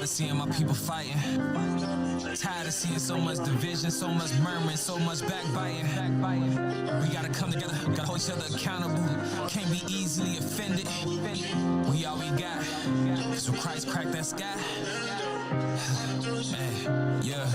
of seeing my people fighting. Tired of seeing so much division, so much murmuring, so much backbiting. We gotta come together, gotta hold each other accountable. Can't be easily offended. We all we got. Cause when Christ cracked that sky. Man, yeah.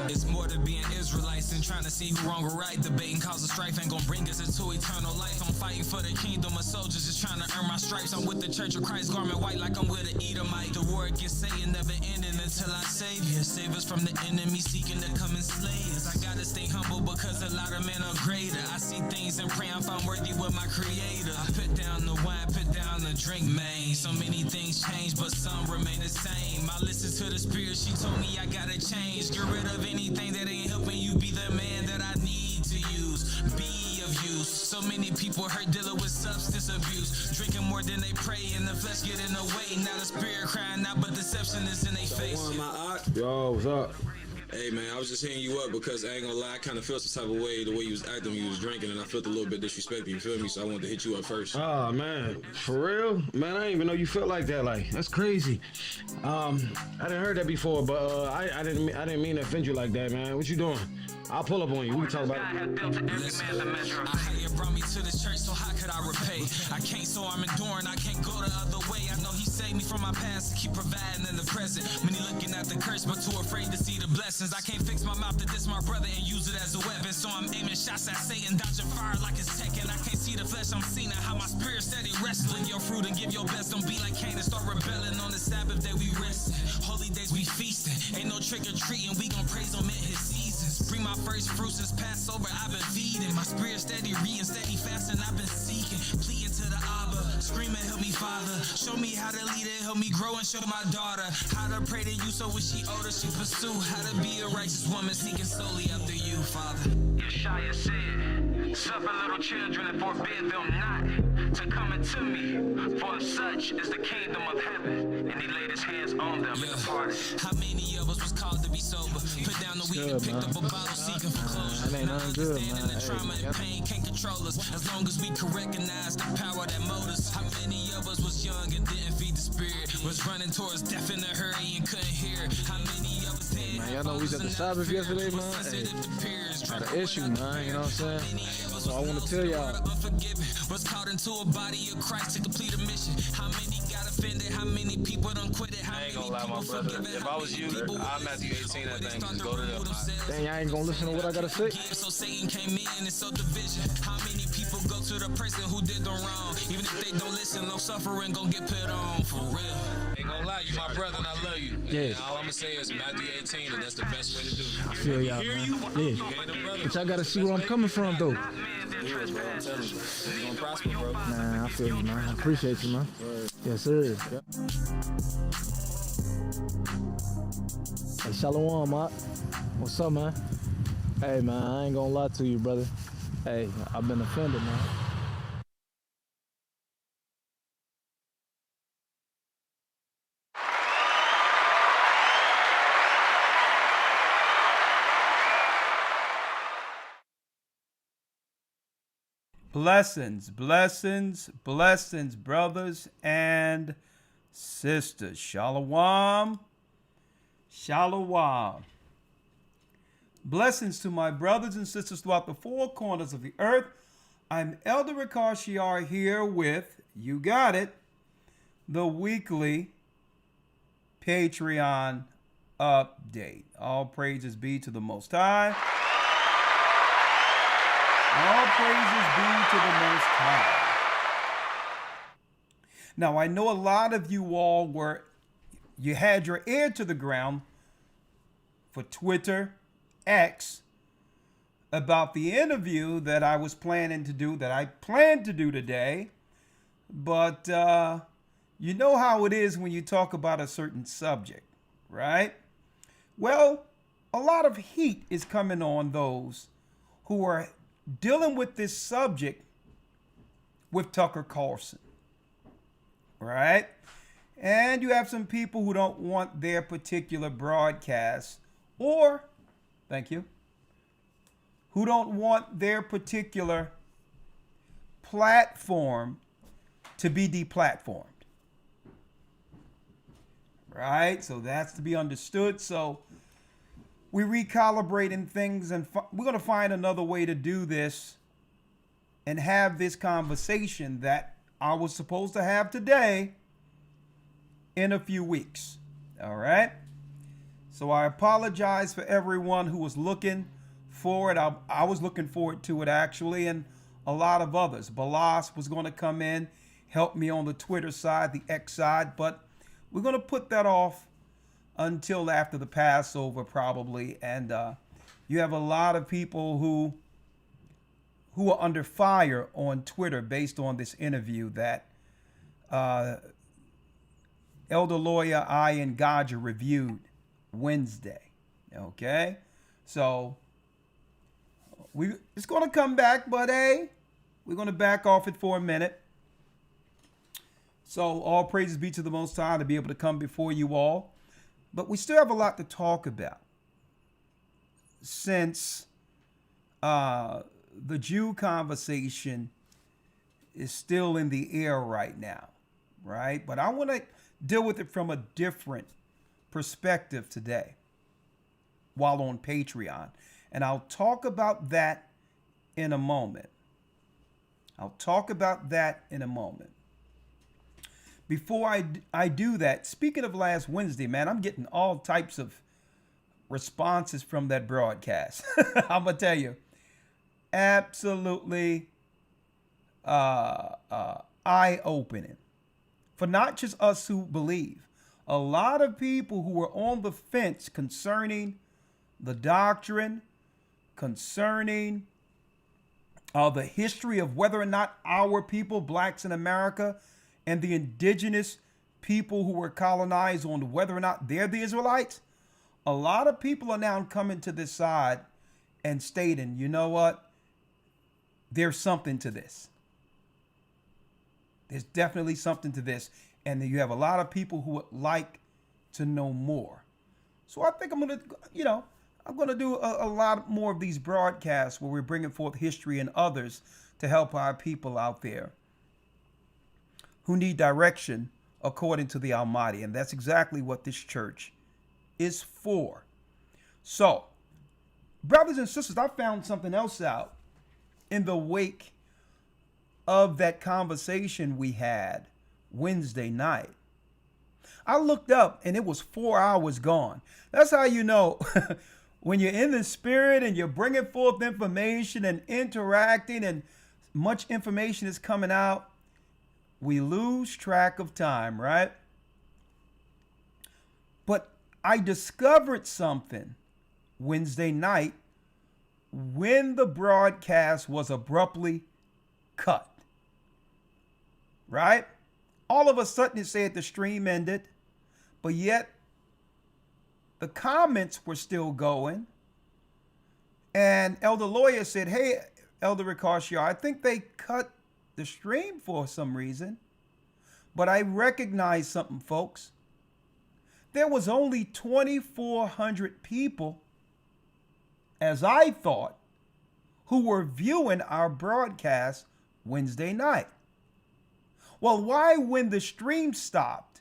It's more to being Israelites than trying to see who wrong or right. Debating cause of strife ain't gonna bring us into eternal life. I'm fighting for the kingdom of soldiers, just trying to earn my stripes. I'm with the Church of Christ, garment white like I'm with an Edomite. The war against Satan never ending until I save you. Save us from the enemy seeking to come and slay us. I gotta stay humble because a lot of men are greater. I see things and pray I'm found worthy with my creator. I put down the wine, put down the drink, man. So many things change, but some remain the same. I listen to the spirit, she told me I gotta change. Get rid of anything that ain't helping you be the man that I need to use. Be of use. So many people hurt dealing with substance abuse. Drinking more than they pray and the flesh get in the way. Now the spirit crying out, but deception is in their face. Yo, what's up? Hey man, I was just hitting you up because I ain't gonna lie, I kind of felt some type of way the way you was acting when you was drinking, and I felt a little bit disrespected, you feel me? So I wanted to hit you up first. Oh man, for real? Man, I didn't even know you felt like that. Like, that's crazy. I didn't heard that before, but I didn't mean to offend you like that, man. What you doing? I'll pull up on you. We can talk about it. Listen, I had you brought me to this church, so how could I repay? I can't, so I'm enduring. I can't go the other way. I know he saved me from my past to keep providing in the present. Many looking at the curse, but too afraid to see the blessings. I can't fix my mouth to diss my brother and use it as a weapon. So I'm aiming shots at Satan, dodging fire like it's Tekken. I can't see the flesh, I'm seeing how my spirit steady wrestling. Your fruit and give your best. Don't be like Cain and start rebelling on the Sabbath day we resting. Holy days we feasting. Ain't no trick or treating. We gon' praise him in his seasons. Bring my first fruits since Passover. I've been feeding. My spirit steady reading, steady fasting. I've been seeking, pleading to the Abba, screaming, help me, Father. Show me how to lead it, help me grow and show my daughter how to pray to you. So when she older, she pursue how to be a righteous woman, seeking solely after you, Father. Yeshaya said, suffer little children and forbid them not to come into me, for such is the kingdom of heaven. And he laid his hands on them and departed. How many of us was called to be sober? Put down the weed and picked up a bottle, seeking for closure. That ain't nothing good, man. The trauma and pain can't control us, as long as we can recognize the power that mold us. How many of us was young and didn't feed the spirit? Was running towards death in a hurry and couldn't hear? How many of us did? Man, y'all know we was at the Sabbath yesterday, man. Hey, had an issue, man, you know what I'm saying? So I want to tell y'all. Was called into a body of Christ to complete a mission. How many got offended? How many people done quit it? I ain't gonna lie, my brother. If I was you, I'm Matthew 18, that thing. Just go to them. Dang, y'all ain't gonna listen to what I gotta say? So Satan came in and so division. How many people go to the person who did them wrong? Even if they don't listen, no suffering gon' get put on, for real. Ain't gonna lie, you my brother and I love you. Yeah. All I'm gonna say is Matthew 18, and that's the best way to do it. I feel y'all, man. Yeah. But y'all gotta see where I'm coming from, though. Yeah, bro, I'm telling you. You're gonna prosper, bro. Man, I feel you, man. I appreciate you, man. Yes, sir. Yep. Hey, Shalom, Mark. What's up, man? Hey, man, I ain't gonna lie to you, brother. Hey, I've been offended, man. Blessings, blessings, blessings, brothers and sisters. Shalom, shalom. Blessings to my brothers and sisters throughout the four corners of the earth. I'm Elder Rawchaa here with, you got it, the weekly Patreon update. All praises be to the Most High. All praises be to the Most High. Now, I know a lot of you all you had your ear to the ground for Twitter, X, about the interview that I planned to do today. But you know how it is when you talk about a certain subject, right? Well, a lot of heat is coming on those who are dealing with this subject with Tucker Carlson, right? And you have some people who don't want their particular broadcast or, thank you, who don't want their particular platform to be deplatformed, right? So that's to be understood. So we're recalibrating things, and we're going to find another way to do this and have this conversation that I was supposed to have today in a few weeks. All right. So I apologize for everyone who was looking for it. I was looking forward to it, actually, and a lot of others. Balas was going to come in, help me on the Twitter side, the X side, but we're going to put that off until after the Passover, probably. And you have a lot of people who are under fire on Twitter based on this interview that Elder Lawya, and GOCC reviewed Wednesday. Okay, so it's going to come back, but hey, we're going to back off it for a minute. So all praises be to the Most High to be able to come before you all, but we still have a lot to talk about since the Jew conversation is still in the air right now, right? But I want to deal with it from a different perspective today while on Patreon. And I'll talk about that in a moment. Before I do that, speaking of last Wednesday, man, I'm getting all types of responses from that broadcast. I'm going to tell you, absolutely eye-opening for not just us who believe. A lot of people who were on the fence concerning the doctrine, concerning the history of whether or not our people, blacks in America, and the indigenous people who were colonized, on whether or not they're the Israelites. A lot of people are now coming to this side and stating, you know what? There's something to this. There's definitely something to this. And you have a lot of people who would like to know more. So I think I'm going to do a lot more of these broadcasts where we're bringing forth history and others to help our people out there who need direction according to the Almighty. And that's exactly what this church is for. So, brothers and sisters, I found something else out in the wake of that conversation we had Wednesday night. I looked up and it was 4 hours gone. That's how you know when you're in the spirit and you're bringing forth information and interacting and much information is coming out, we lose track of time, right? But I discovered something Wednesday night when the broadcast was abruptly cut, right? All of a sudden it said the stream ended, but yet the comments were still going. And Elder Lawya said, hey, Elder Rawchaa, I think they cut the stream for some reason. But I recognize something, folks. There was only 2,400 people, as I thought, who were viewing our broadcast Wednesday night. Well, why, when the stream stopped,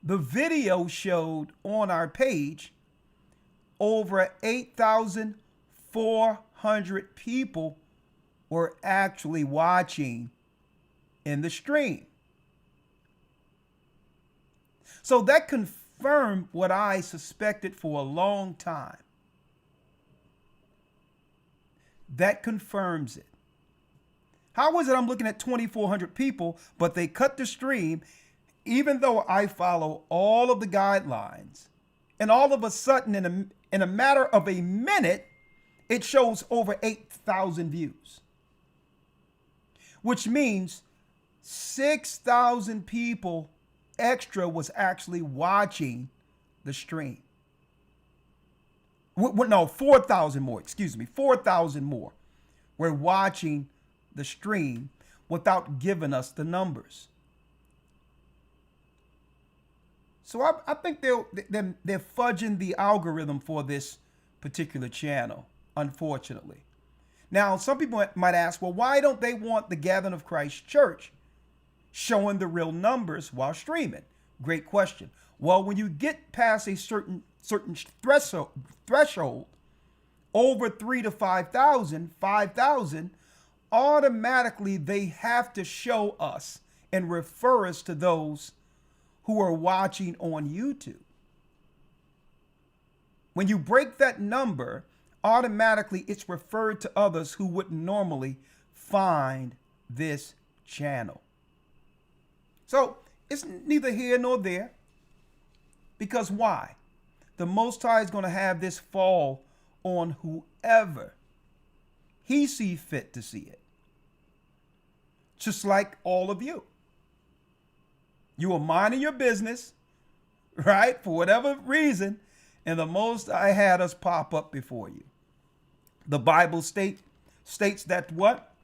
the video showed on our page over 8,400 people were actually watching in the stream. So that confirmed what I suspected for a long time. That confirms it. How is it I'm looking at 2,400 people, but they cut the stream, even though I follow all of the guidelines, and all of a sudden, in a matter of a minute, it shows over 8,000 views, which means 6,000 people extra was actually watching the stream. No, 4,000 more, 4,000 more were watching the stream without giving us the numbers. So I think they're fudging the algorithm for this particular channel, unfortunately. Now, some people might ask, well, why don't they want the Gathering of Christ Church showing the real numbers while streaming? Great question. Well, when you get past a certain threshold over 3 to 5,000, automatically they have to show us and refer us to those who are watching on YouTube. When you break that number, automatically it's referred to others who wouldn't normally find this channel. So it's neither here nor there. Because why? The Most High is going to have this fall on whoever he sees fit to see it. Just like all of you. You were minding your business, right? For whatever reason. And the Most High had us pop up before you. The Bible states that what?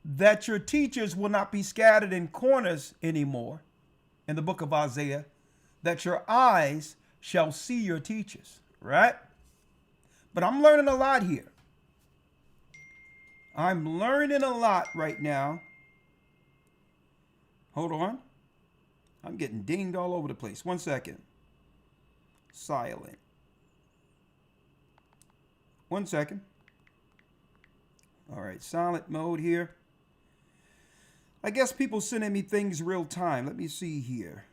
That your teachers will not be scattered in corners anymore. In the book of Isaiah, that your eyes shall see your teachers, right? But I'm learning a lot here. I'm learning a lot right now. Hold on. I'm getting dinged all over the place. 1 second. Silent. 1 second. All right, silent mode here. I guess people sending me things real time. Let me see here.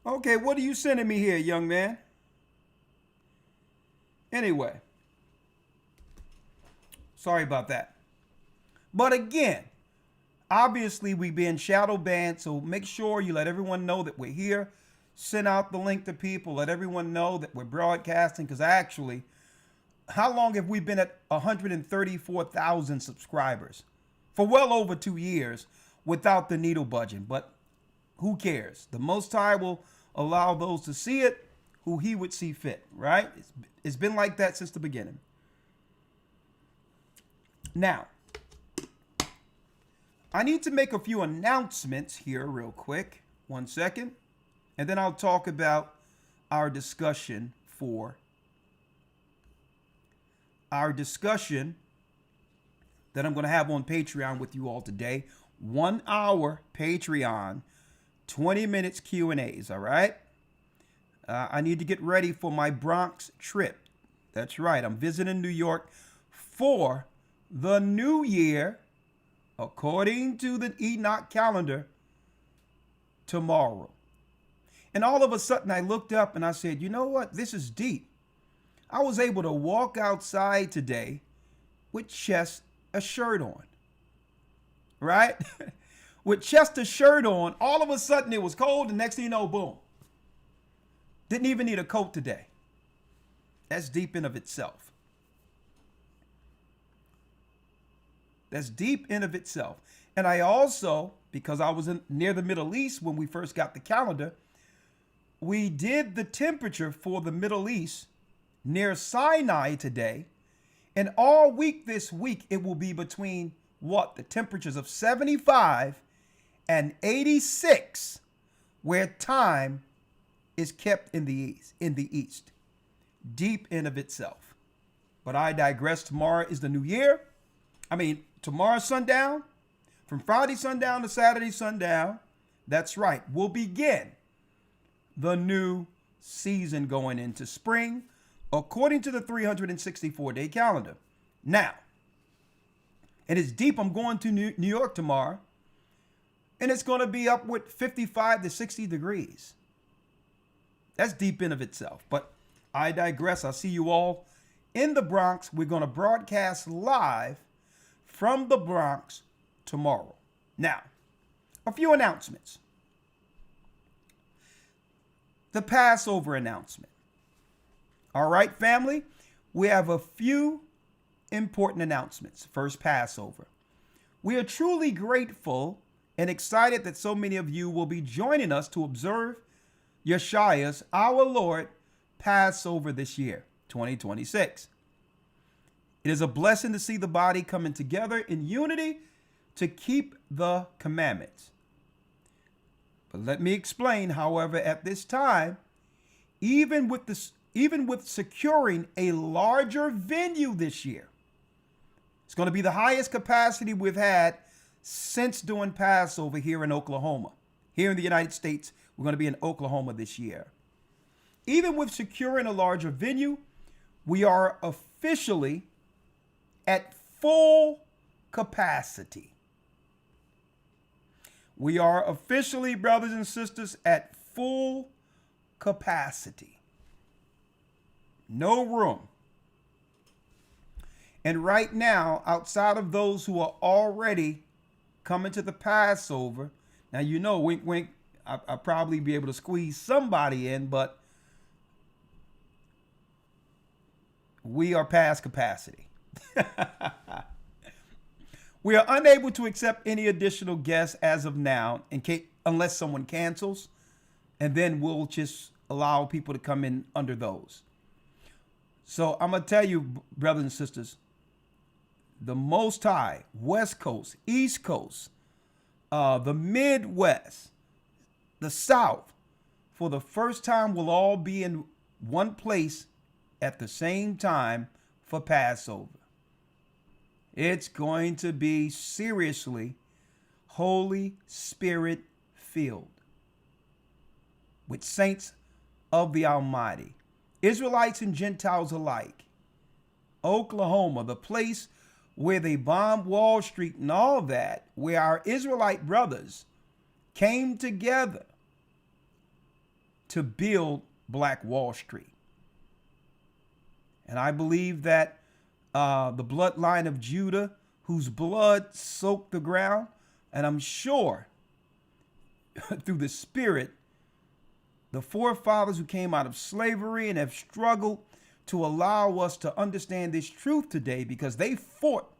Okay, what are you sending me here, young man? Anyway. Sorry about that. But again, obviously, we've been shadow banned, so make sure you let everyone know that we're here. Send out the link to people. Let everyone know that we're broadcasting, because actually, how long have we been at 134,000 subscribers? For well over 2 years without the needle budging. But who cares? The Most High will allow those to see it who he would see fit, right? It's been like that since the beginning. Now, I need to make a few announcements here real quick. 1 second. And then I'll talk about our discussion that I'm going to have on Patreon with you all today. 1 hour Patreon, 20 minutes Q&As, all right? I need to get ready for my Bronx trip. That's right. I'm visiting New York for the new year, according to the Enoch calendar, tomorrow. And all of a sudden I looked up and I said, you know what? This is deep. I was able to walk outside today with just a shirt on. Right? With just a shirt on, all of a sudden it was cold, and next thing you know, boom. Didn't even need a coat today. That's deep in of itself. That's deep in of itself. And I also, because I was near the Middle East when we first got the calendar, we did the temperature for the Middle East near Sinai today. And all week this week, it will be between what? The temperatures of 75 and 86, where time is kept in the east. Deep in of itself. But I digress. Tomorrow is the new year. Tomorrow's sundown. From Friday sundown to Saturday sundown. That's right. We'll begin the new season going into spring, according to the 364-day calendar. Now, and it's deep. I'm going to New York tomorrow, and it's going to be up with 55 to 60 degrees. That's deep in of itself. But I digress. I'll see you all in the Bronx. We're going to broadcast live from the Bronx tomorrow. Now, a few announcements. The Passover announcement. All right, family, we have a few important announcements. First, Passover. We are truly grateful and excited that so many of you will be joining us to observe Yeshua's, our Lord, Passover this year, 2026. It is a blessing to see the body coming together in unity to keep the commandments. But let me explain, however, at this time, even with securing a larger venue this year, it's going to be the highest capacity we've had since doing Passover here in Oklahoma. Here in the United States, we're going to be in Oklahoma this year. Even with securing a larger venue, we are officially at full capacity. We are officially, brothers and sisters, at full capacity. No room. And right now, outside of those who are already coming to the Passover, now you know, wink, wink, I'll probably be able to squeeze somebody in, but we are past capacity. We are unable to accept any additional guests as of now, unless someone cancels, and then we'll just allow people to come in under those. So I'm going to tell you, brothers and sisters, the Most High, West Coast, East Coast, the Midwest, the South, for the first time will all be in one place at the same time for Passover. It's going to be seriously Holy Spirit filled with saints of the Almighty, Israelites and Gentiles alike. Oklahoma, the place where they bombed Wall Street and all that, where our Israelite brothers came together to build Black Wall Street. And I believe that the bloodline of Judah, whose blood soaked the ground, and I'm sure through the Spirit, the forefathers who came out of slavery and have struggled to allow us to understand this truth today, because they fought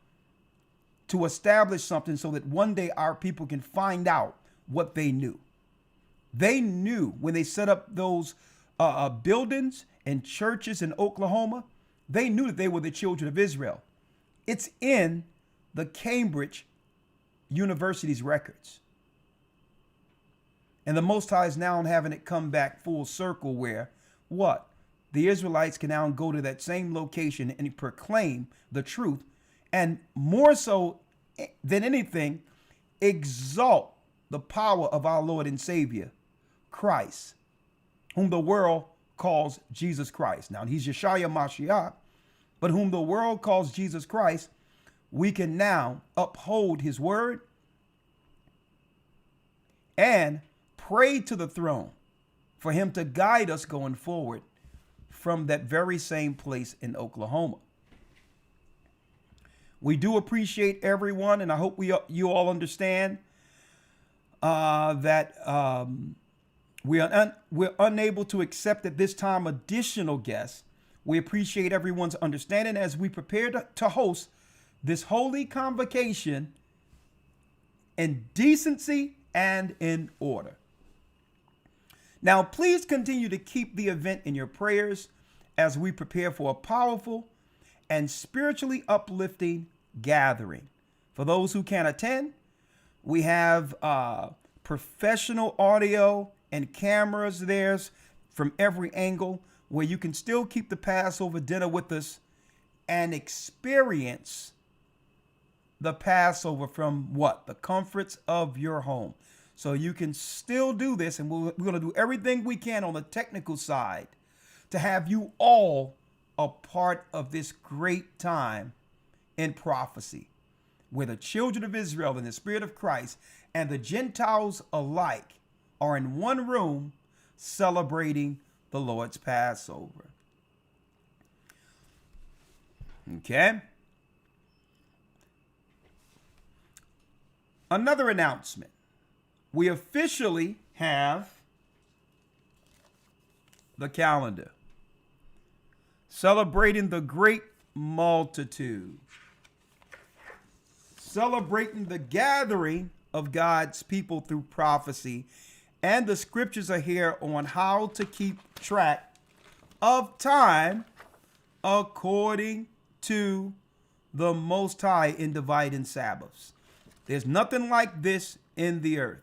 to establish something so that one day our people can find out what they knew. They knew when they set up those buildings and churches in Oklahoma, they knew that they were the children of Israel. It's in the Cambridge University's records. And the Most High is now having it come back full circle where what? The Israelites can now go to that same location and proclaim the truth, and more so than anything, exalt the power of our Lord and Savior, Christ, whom the world calls Jesus Christ. Now, he's Yeshua Mashiach, but whom the world calls Jesus Christ. We can now uphold his word and pray to the throne for him to guide us going forward from that very same place in Oklahoma. We do appreciate everyone, and I hope you all understand that we're unable to accept at this time additional guests. We appreciate everyone's understanding as we prepare to host this holy convocation in decency and in order. Now, please continue to keep the event in your prayers as we prepare for a powerful and spiritually uplifting gathering. For those who can't attend, we have professional audio and cameras there from every angle where you can still keep the Passover dinner with us and experience the Passover from what? The comforts of your home. So you can still do this, and we're going to do everything we can on the technical side to have you all a part of this great time in prophecy, where the children of Israel in the Spirit of Christ and the Gentiles alike are in one room celebrating the Lord's Passover. Okay. Another announcement. We officially have the calendar celebrating the great multitude, celebrating the gathering of God's people through prophecy. And the scriptures are here on how to keep track of time according to the Most High in dividing Sabbaths. There's nothing like this in the earth.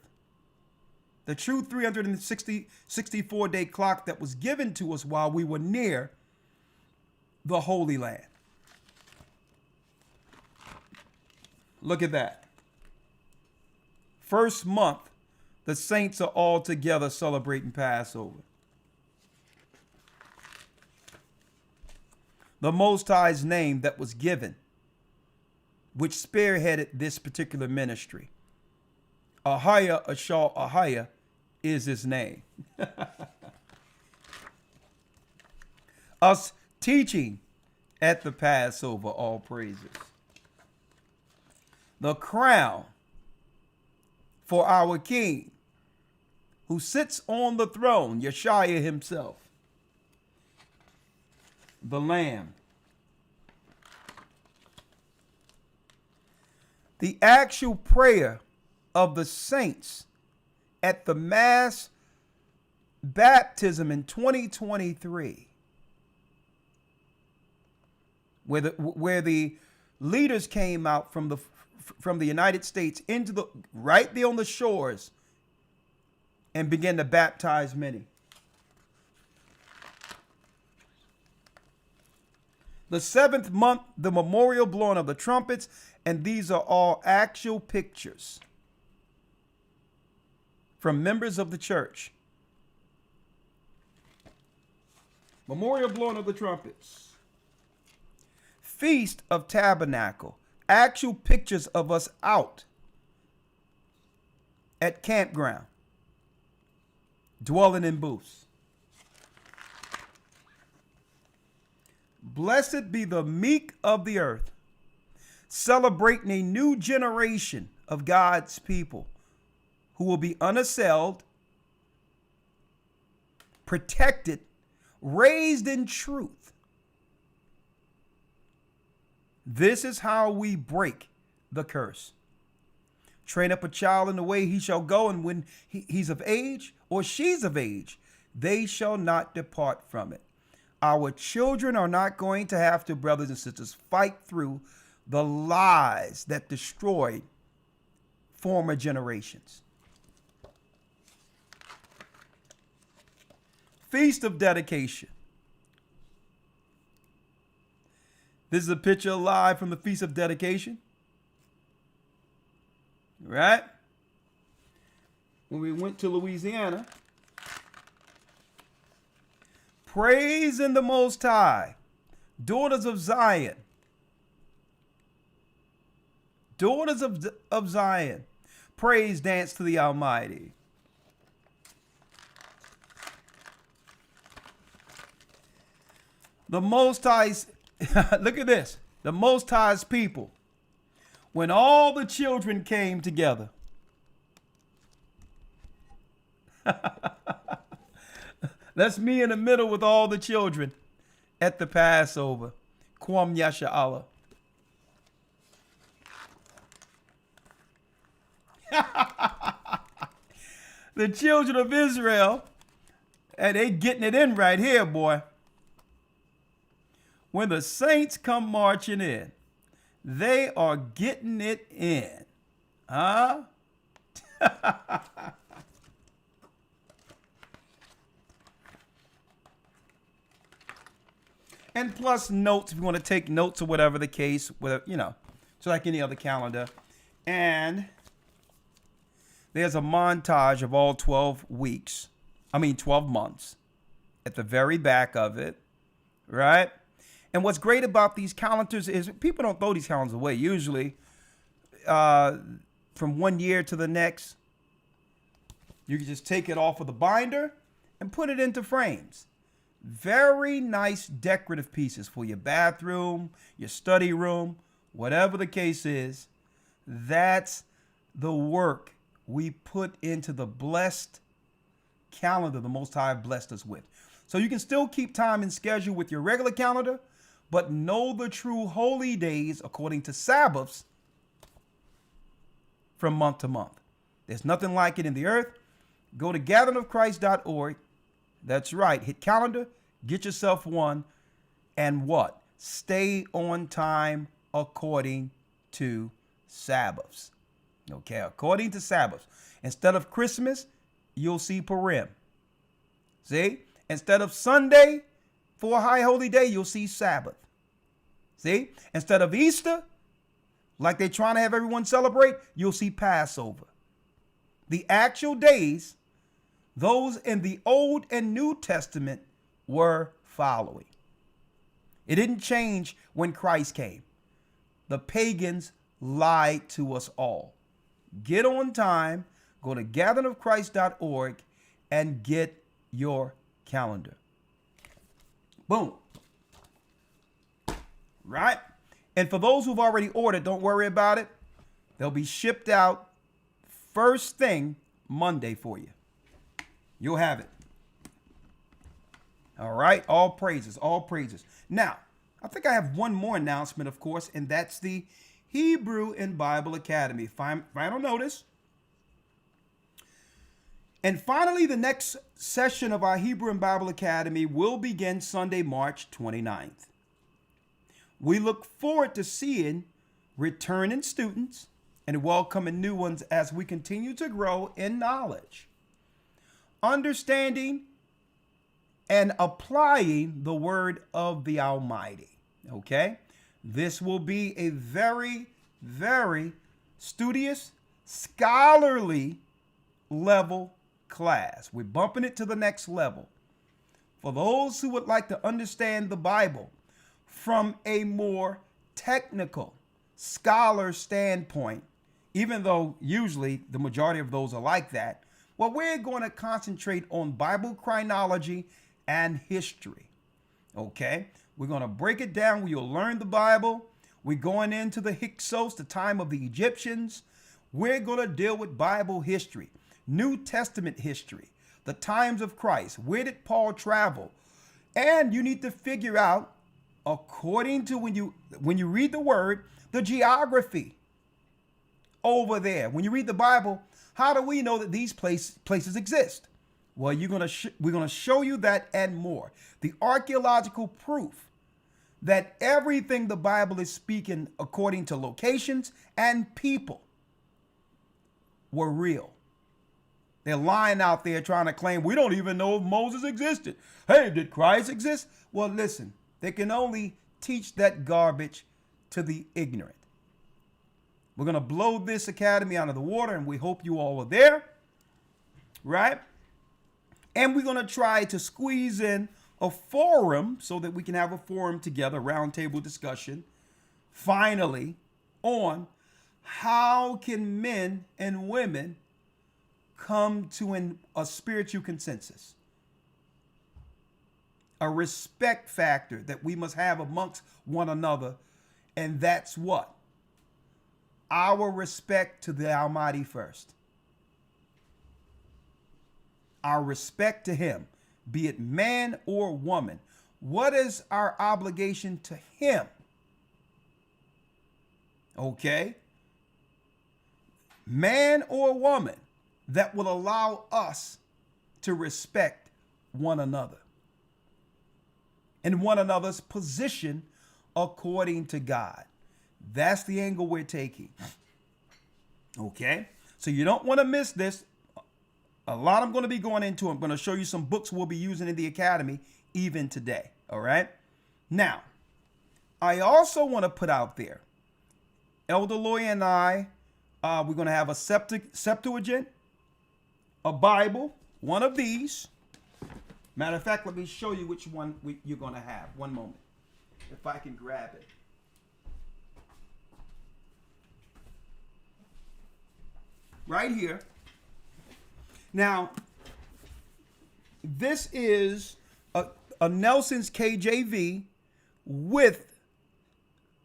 the true 64-day clock that was given to us while we were near the Holy Land. Look at that. First month, the saints are all together celebrating Passover. The Most High's name that was given, which spearheaded this particular ministry. Rawchaa is his name. Us teaching at the Passover, all praises. The crown for our King, who sits on the throne, Yeshua himself. The Lamb. The actual prayer of the saints at the mass baptism in 2023, where the leaders came out from the United States into the right there on the shores and began to baptize many. The seventh month, the memorial blowing of the trumpets, and these are all actual pictures from members of the church. Memorial blowing of the trumpets. Feast of Tabernacle. Actual pictures of us out at campground, dwelling in booths. Blessed be the meek of the earth, celebrating a new generation of God's people who will be unassailed, protected, raised in truth. This is how we break the curse. Train up a child in the way he shall go, and when he's of age or she's of age, they shall not depart from it. Our children are not going to have to, brothers and sisters, fight through the lies that destroyed former generations. Feast of Dedication. This is a picture live from the Feast of Dedication. Right? When we went to Louisiana. Praise in the Most High, daughters of Zion. Daughters of Zion. Praise dance to the Almighty. The Most High's, look at this. The Most High's people, when all the children came together. That's me in the middle with all the children at the Passover. Kwam Yasha Allah. The children of Israel, and they getting it in right here, boy. When the saints come marching in, they are getting it in. Huh? And plus notes, if you want to take notes or whatever the case, you know, so like any other calendar. And there's a montage of all 12 months at the very back of it, right? And what's great about these calendars is people don't throw these calendars away. Usually, from one year to the next, you can just take it off of the binder and put it into frames. Very nice decorative pieces for your bathroom, your study room, whatever the case is. That's the work we put into the blessed calendar the Most High blessed us with. So you can still keep time and schedule with your regular calendar, but know the true holy days according to Sabbaths from month to month. There's nothing like it in the earth. Go to gatheringofchrist.org. That's right. Hit calendar, get yourself one, and what? Stay on time according to Sabbaths. Okay, according to Sabbaths. Instead of Christmas, you'll see Purim. See? Instead of Sunday for a high holy day, you'll see Sabbath. See? Instead of Easter, like they're trying to have everyone celebrate, you'll see Passover. The actual days, those in the Old and New Testament were following. It didn't change when Christ came. The pagans lied to us all. Get on time, go to gatheringofchrist.org and get your calendar. Boom. Right? And for those who've already ordered, don't worry about it. They'll be shipped out first thing Monday for you. You'll have it. All right? All praises, all praises. Now, I think I have one more announcement, of course, and that's the Hebrew and Bible Academy. Final notice. And finally, the next session of our Hebrew and Bible Academy will begin Sunday, March 29th. We look forward to seeing returning students and welcoming new ones as we continue to grow in knowledge, understanding, and applying the word of the Almighty. Okay? This will be a very, very studious, scholarly level class. We're bumping it to the next level. For those who would like to understand the Bible from a more technical scholar standpoint, even though usually the majority of those are like that, well, we're going to concentrate on Bible chronology and history. Okay? We're going to break it down where you'll learn the Bible. We're going into the Hyksos, the time of the Egyptians. We're going to deal with Bible history, New Testament history, the times of Christ. Where did Paul travel? And you need to figure out, according to when you read the word, the geography over there. When you read the Bible, how do we know that these places exist? Well, we're going to show you that and more. The archaeological proof that everything the Bible is speaking according to locations and people were real. They're lying out there trying to claim we don't even know if Moses existed. Hey, did Christ exist? Well, listen, they can only teach that garbage to the ignorant. We're going to blow this academy out of the water, and we hope you all are there, right? And we're going to try to squeeze in a forum so that we can have a forum together, roundtable discussion, finally, on how can men and women come to a spiritual consensus, a respect factor that we must have amongst one another. And that's what? Our respect to the Almighty first. Our respect to him, be it man or woman. What is our obligation to him? Okay? Man or woman that will allow us to respect one another and one another's position according to God. That's the angle we're taking. Okay? So you don't want to miss this. A lot I'm going to be going into. I'm going to show you some books we'll be using in the academy even today. All right? Now, I also want to put out there, Elder Lawya and I, we're going to have a Septuagint, a Bible, one of these. Matter of fact, let me show you which one you're going to have. One moment. If I can grab it. Right here. Now, this is a Nelson's KJV with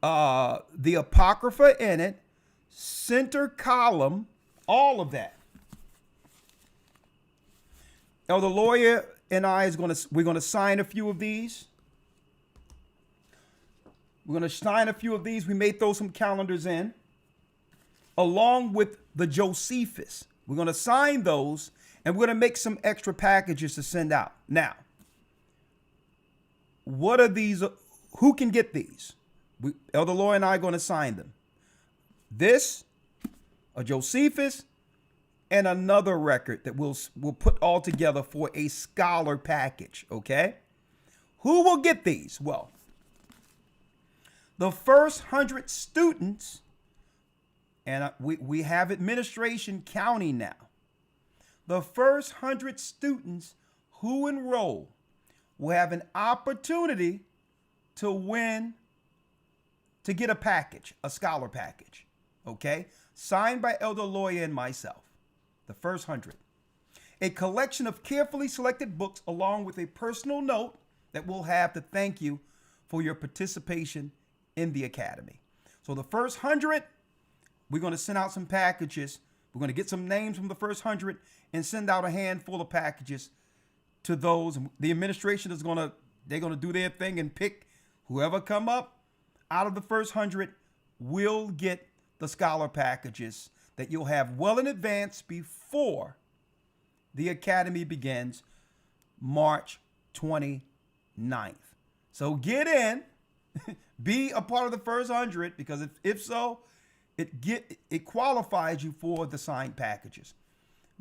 the Apocrypha in it, center column, all of that. Elder Lawya and I we're going to sign a few of these. We're going to sign a few of these. We may throw some calendars in, along with the Josephus. We're going to sign those, and we're going to make some extra packages to send out. Now, what are these? Who can get these? Elder Lawya and I are going to sign them. This, a Josephus, and another record that we'll put all together for a scholar package, okay? Who will get these? Well, the first 100 students, and we have administration counting now. The first 100 students who enroll will have an opportunity to win, to get a package, a scholar package, okay? Signed by Elder Lawya and myself, the first 100. A collection of carefully selected books along with a personal note that we'll have to thank you for your participation in the academy. So the first 100, we're going to send out some packages. We're going to get some names from the first 100 and send out a handful of packages to those. The administration is they're going to do their thing and pick whoever come up out of the first 100 will get the scholar packages that you'll have well in advance before the academy begins March 29th. So get in, be a part of the first 100, because if so, it qualifies you for the signed packages.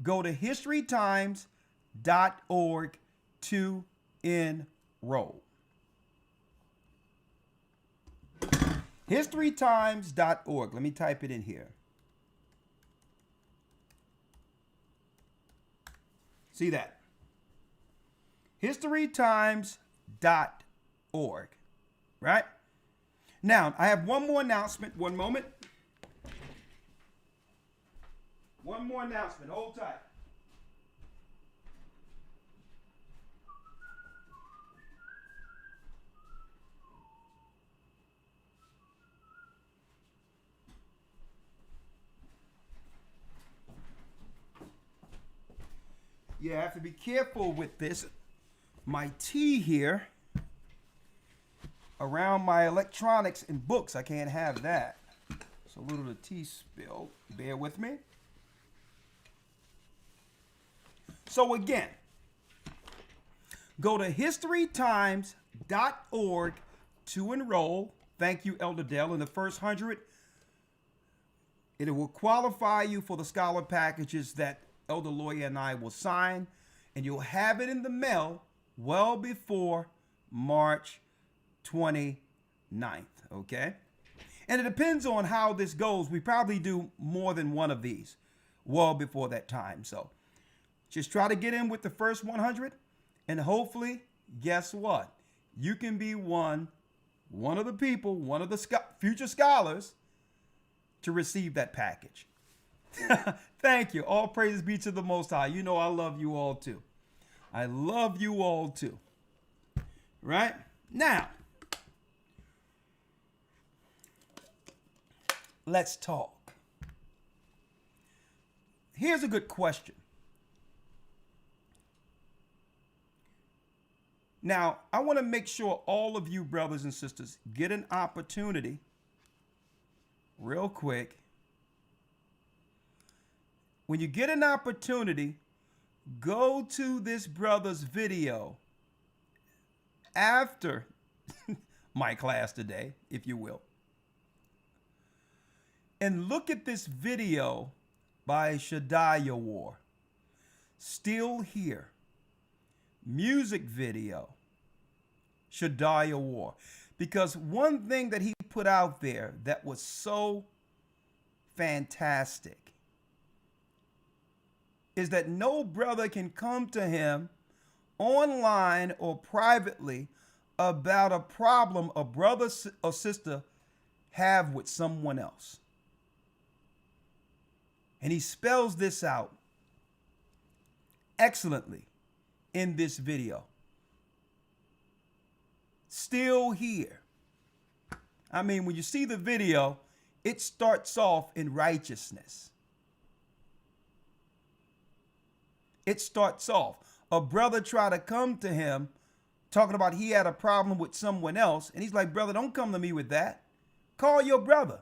Go to historytimes.org to enroll. Historytimes.org. Let me type it in here. See that? Historytimes.org. Right? Now, I have one more announcement. One moment. One more announcement. Hold tight. Yeah, I have to be careful with this. My tea here around my electronics and books. I can't have that. So a little of the tea spilled. Bear with me. So again, go to historytimes.org to enroll. Thank you, Elder Dell. In the first 100, it will qualify you for the scholar packages that Elder Lawya and I will sign, and you'll have it in the mail well before March 29th, okay? And it depends on how this goes. We probably do more than one of these well before that time. So just try to get in with the first 100, and hopefully, guess what? You can be one of the people, one of the future scholars to receive that package. Thank you. All praises be to the Most High. You know I love you all too. I love you all too. Right? Now, let's talk. Here's a good question. Now, I want to make sure all of you brothers and sisters get an opportunity real quick. When you get an opportunity, go to this brother's video after my class today, if you will, and look at this video by Shadiah War. Still Here. Music video. Shadiah War. Because one thing that he put out there that was so fantastic is that no brother can come to him online or privately about a problem a brother or sister have with someone else. And he spells this out excellently in this video. Still Here. I mean, when you see the video, it starts off in righteousness. It starts off. A brother tried to come to him talking about he had a problem with someone else. And he's like, brother, don't come to me with that. Call your brother.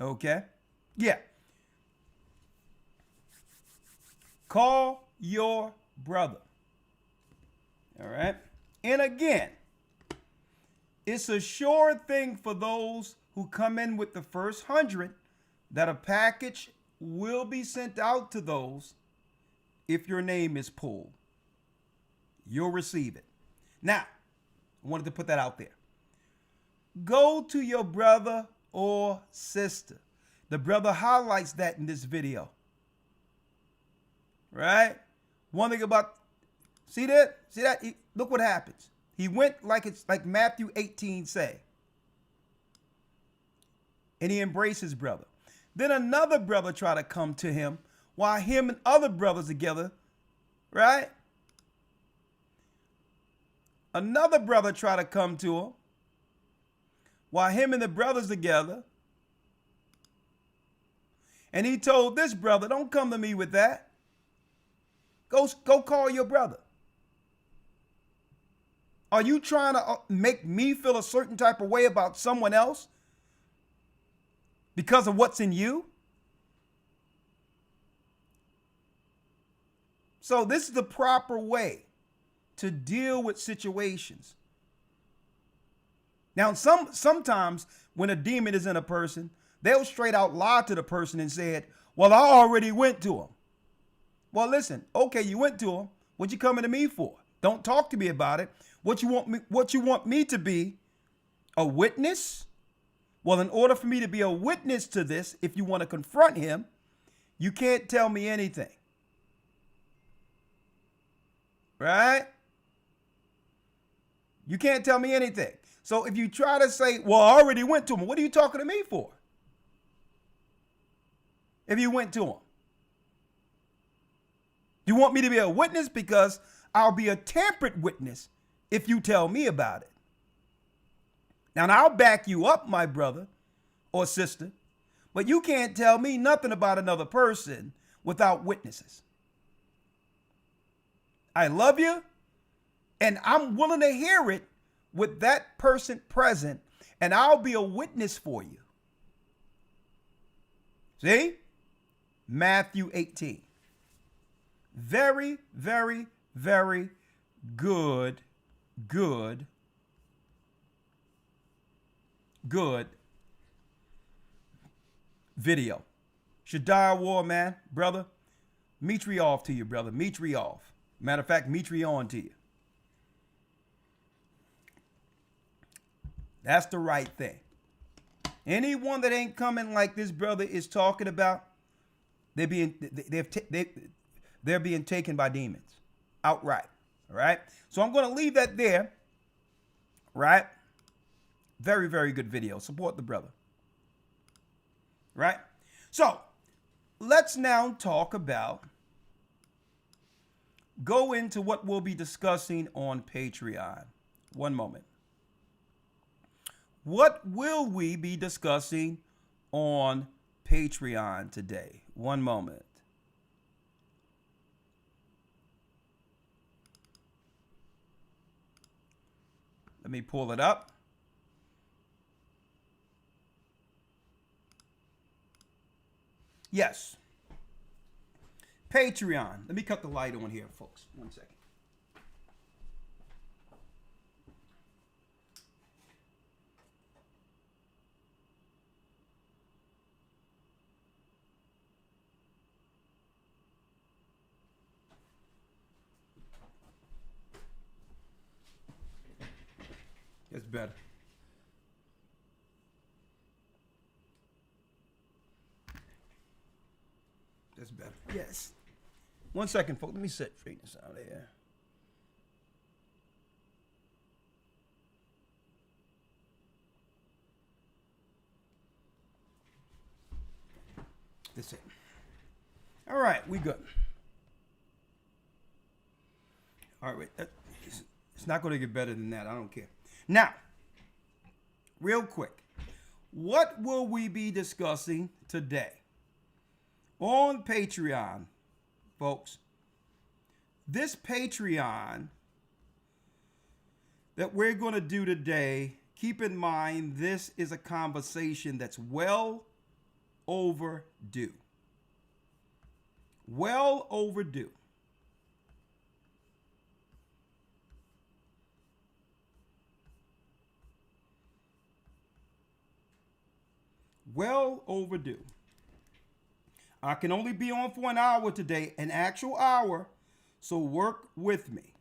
Okay? Yeah. Call your brother. All right. And again, it's a sure thing for those who come in with the first 100 that a package will be sent out to those if your name is pulled. You'll receive it. Now, I wanted to put that out there. Go to your brother or sister. The brother highlights that in this video. Right? One thing about, see that? See that? Look what happens. He went like it's like Matthew 18 say. And he embraced his brother. Then another brother tried to come to him while him and other brothers together, right? Another brother tried to come to him while him and the brothers together. And he told this brother, don't come to me with that. Go call your brother. Are you trying to make me feel a certain type of way about someone else because of what's in you? So this is the proper way to deal with situations. Now, sometimes when a demon is in a person, they'll straight out lie to the person and said, well, I already went to him. Well, listen, okay, you went to him. What you coming to me for? Don't talk to me about it. What you want me to be? A witness? Well, in order for me to be a witness to this, if you want to confront him, you can't tell me anything. Right? You can't tell me anything. So if you try to say, well, I already went to him, what are you talking to me for? If you went to him. You want me to be a witness? Because I'll be a tampered witness if you tell me about it. Now, I'll back you up, my brother or sister, but you can't tell me nothing about another person without witnesses. I love you, and I'm willing to hear it with that person present, and I'll be a witness for you. See? Matthew 18. Very, very, very good video. Shaddai War, man, brother. Mitri off to you, brother. Mitri off. Matter of fact, Mitri on to you. That's the right thing. Anyone that ain't coming like this brother is talking about, they're being taken by demons outright. All right. So I'm going to leave that there. Right. Very, very good video. Support the brother. Right. So let's now talk about, go into what we'll be discussing on Patreon. One moment. What will we be discussing on Patreon today? One moment. Let me pull it up. Yes. Patreon. Let me cut the light on here, folks. 1 second. That's better. That's better. Yes. 1 second, folks. Let me straighten this out here. That's it. All right, we good. All right, wait. It's not going to get better than that. I don't care. Now, real quick, what will we be discussing today on Patreon, folks? This Patreon that we're going to do today, keep in mind this is a conversation that's well overdue. Well overdue. Well overdue. I can only be on for an hour today, an actual hour, so work with me.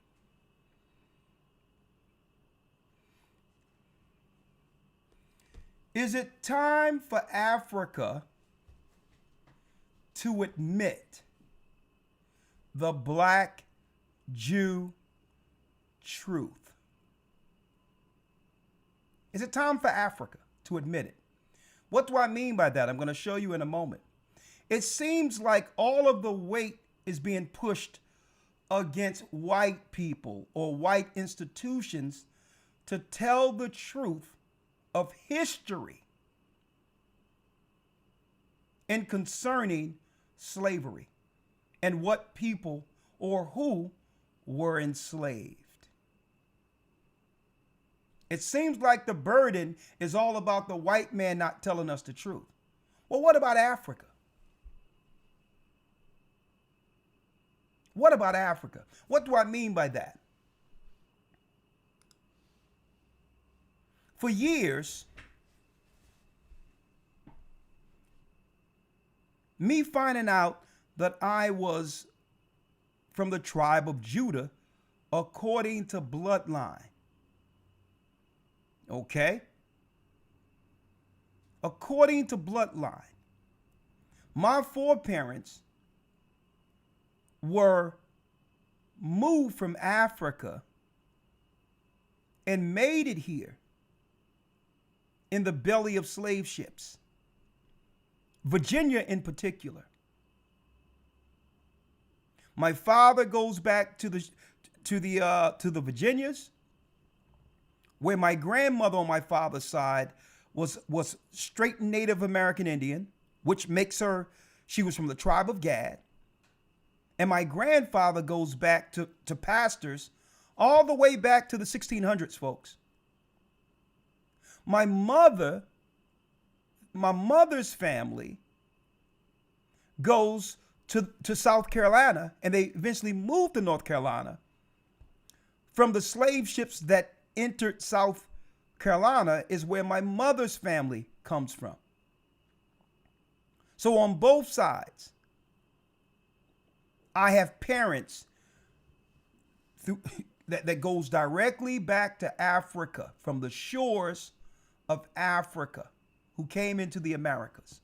Is it time for Africa to admit the Black Jew truth? Is it time for Africa to admit it? What do I mean by that? I'm going to show you in a moment. It seems like all of the weight is being pushed against white people or white institutions to tell the truth of history and concerning slavery and what people or who were enslaved. It seems like the burden is all about the white man not telling us the truth. Well, what about Africa? What about Africa? What do I mean by that? For years, me finding out that I was from the tribe of Judah according to bloodline. Okay? According to bloodline, my foreparents were moved from Africa and made it here in the belly of slave ships, Virginia in particular. My father goes back to the Virginias, where my grandmother on my father's side was straight Native American Indian, which makes her, she was from the tribe of Gad. And my grandfather goes back to pastors all the way back to the 1600s, folks. My mother's family goes to South Carolina, and they eventually moved to North Carolina from the slave ships that entered South Carolina is where my mother's family comes from. So on both sides, I have parents that goes directly back to Africa, from the shores of Africa, who came into the Americas.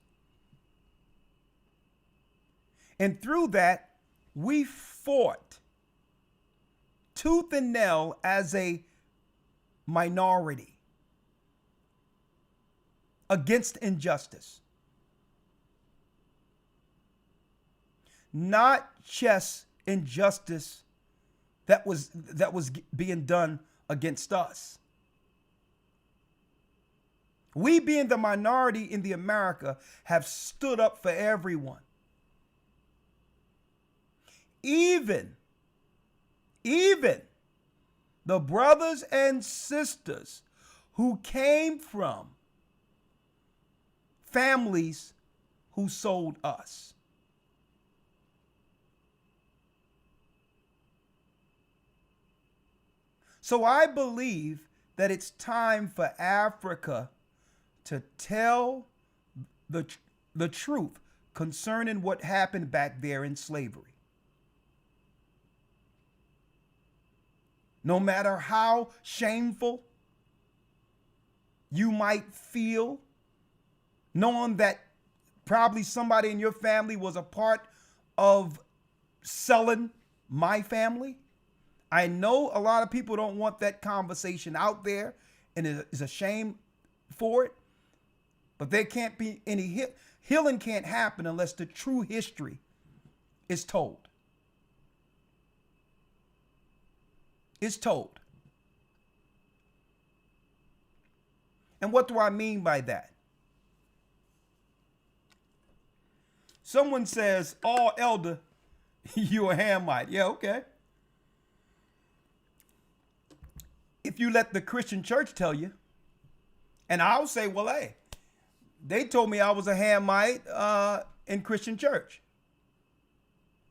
And through that, we fought tooth and nail as a minority against injustice. Not just injustice that was being done against us. We, being the minority in the America, have stood up for everyone. Even the brothers and sisters who came from families who sold us. So I believe that it's time for Africa to tell the truth concerning what happened back there in slavery. No matter how shameful you might feel, knowing that probably somebody in your family was a part of selling my family. I know a lot of people don't want that conversation out there, and it is a shame for it. But there can't be any healing can't happen unless the true history is told. It's told. And what do I mean by that? Someone says, "Oh, Elder, you a Hamite." Yeah, okay. If you let the Christian church tell you, and I'll say, well, hey, they told me I was a Hamite in Christian church.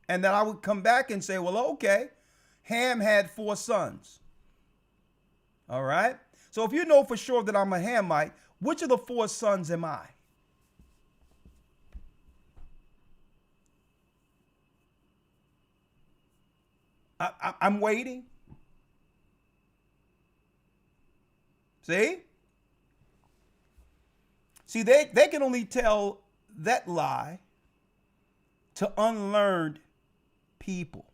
And then I would come back and say, well, okay, Ham had 4 sons. All right. So if you know for sure that I'm a Hamite, which of the 4 sons am I? I'm waiting. See? See, they can only tell that lie to unlearned people,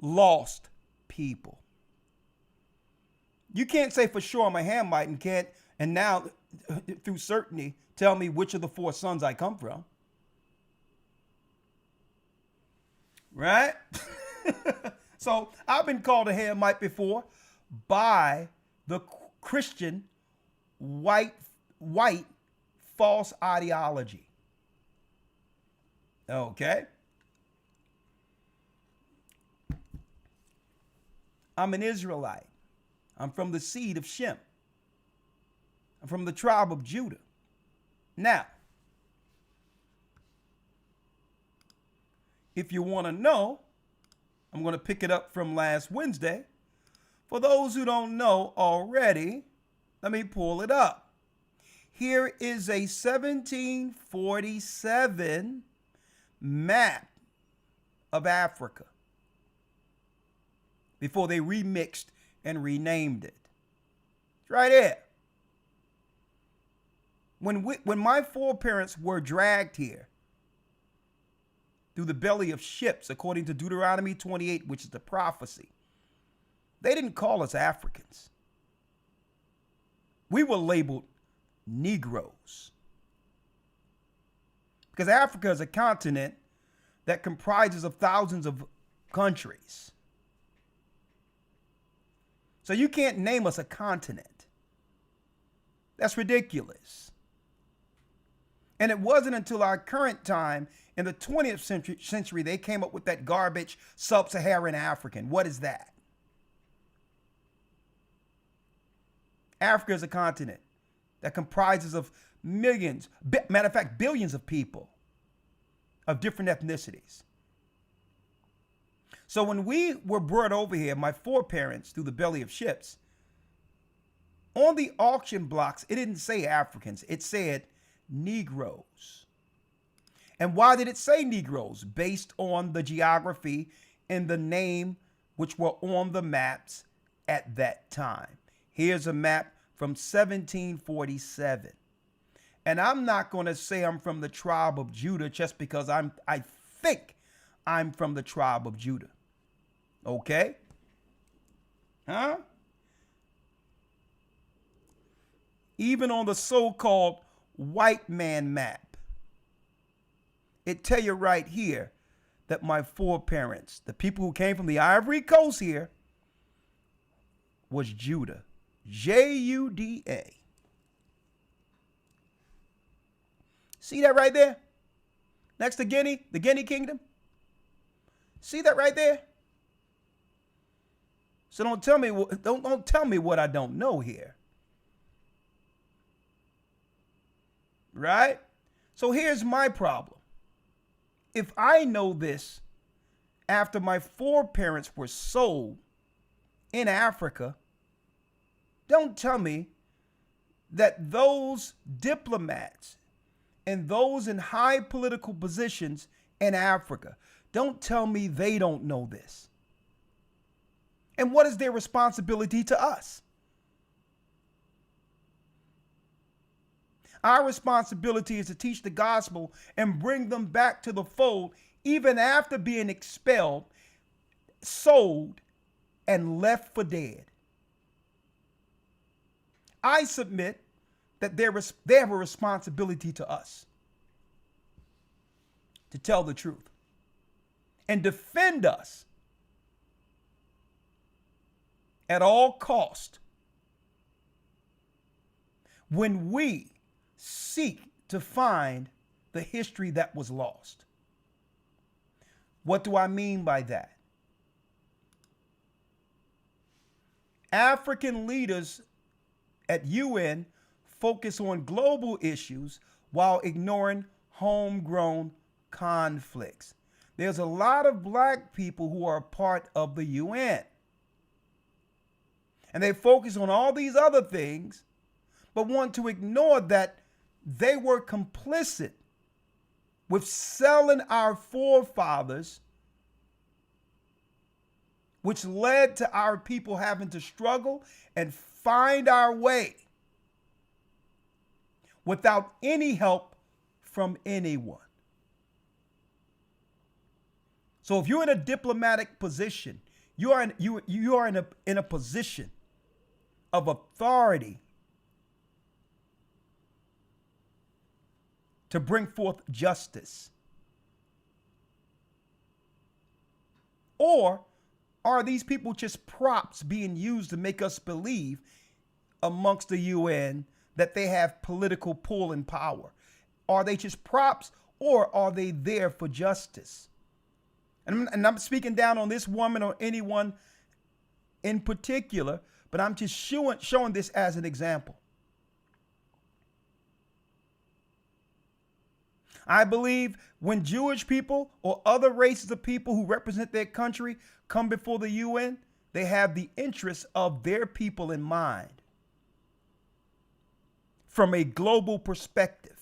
lost people. You can't say for sure I'm a Hamite and now through certainty tell me which of the 4 sons I come from. Right? So I've been called a Hamite before by the Christian white false ideology. Okay? I'm an Israelite. I'm from the seed of Shem. I'm from the tribe of Judah. Now, if you want to know, I'm going to pick it up from last Wednesday. For those who don't know already, let me pull it up. Here is a 1747 map of Africa before they remixed and renamed it. It's right here. When my foreparents were dragged here through the belly of ships, according to Deuteronomy 28, which is the prophecy, they didn't call us Africans. We were labeled Negroes. Because Africa is a continent that comprises of thousands of countries. So you can't name us a continent. That's ridiculous. And it wasn't until our current time in the 20th century they came up with that garbage sub-Saharan African. What is that? Africa is a continent that comprises of millions, matter of fact, billions of people of different ethnicities. So when we were brought over here, my foreparents, through the belly of ships, on the auction blocks, it didn't say Africans. It said Negroes. And why did it say Negroes? Based on the geography and the name which were on the maps at that time. Here's a map from 1747. And I'm not going to say I'm from the tribe of Judah just because I think I'm from the tribe of Judah. Okay? Huh? Even on the so-called white man map, it tell you right here that my foreparents, the people who came from the Ivory Coast here, was Judah. Juda. See that right there? Next to Guinea, the Guinea Kingdom. See that right there? So don't tell me what I don't know here. Right? So here's my problem. If I know this after my foreparents were sold in Africa, don't tell me that those diplomats and those in high political positions in Africa, don't tell me they don't know this. And what is their responsibility to us? Our responsibility is to teach the gospel and bring them back to the fold, even after being expelled, sold, and left for dead. I submit that they have a responsibility to us to tell the truth and defend us at all cost when we seek to find the history that was lost. What do I mean by that? African leaders at UN focus on global issues while ignoring homegrown conflicts. There's a lot of black people who are a part of the UN. And they focus on all these other things, but want to ignore that they were complicit with selling our forefathers which led to our people having to struggle and find our way without any help from anyone. So if you're in a diplomatic position, you are in a position of authority to bring forth justice. Or are these people just props being used to make us believe amongst the UN that they have political pull and power? Are they just props, or are they there for justice? And I'm speaking down on this woman or anyone in particular, but I'm just showing this as an example. I believe when Jewish people or other races of people who represent their country come before the UN, they have the interests of their people in mind from a global perspective.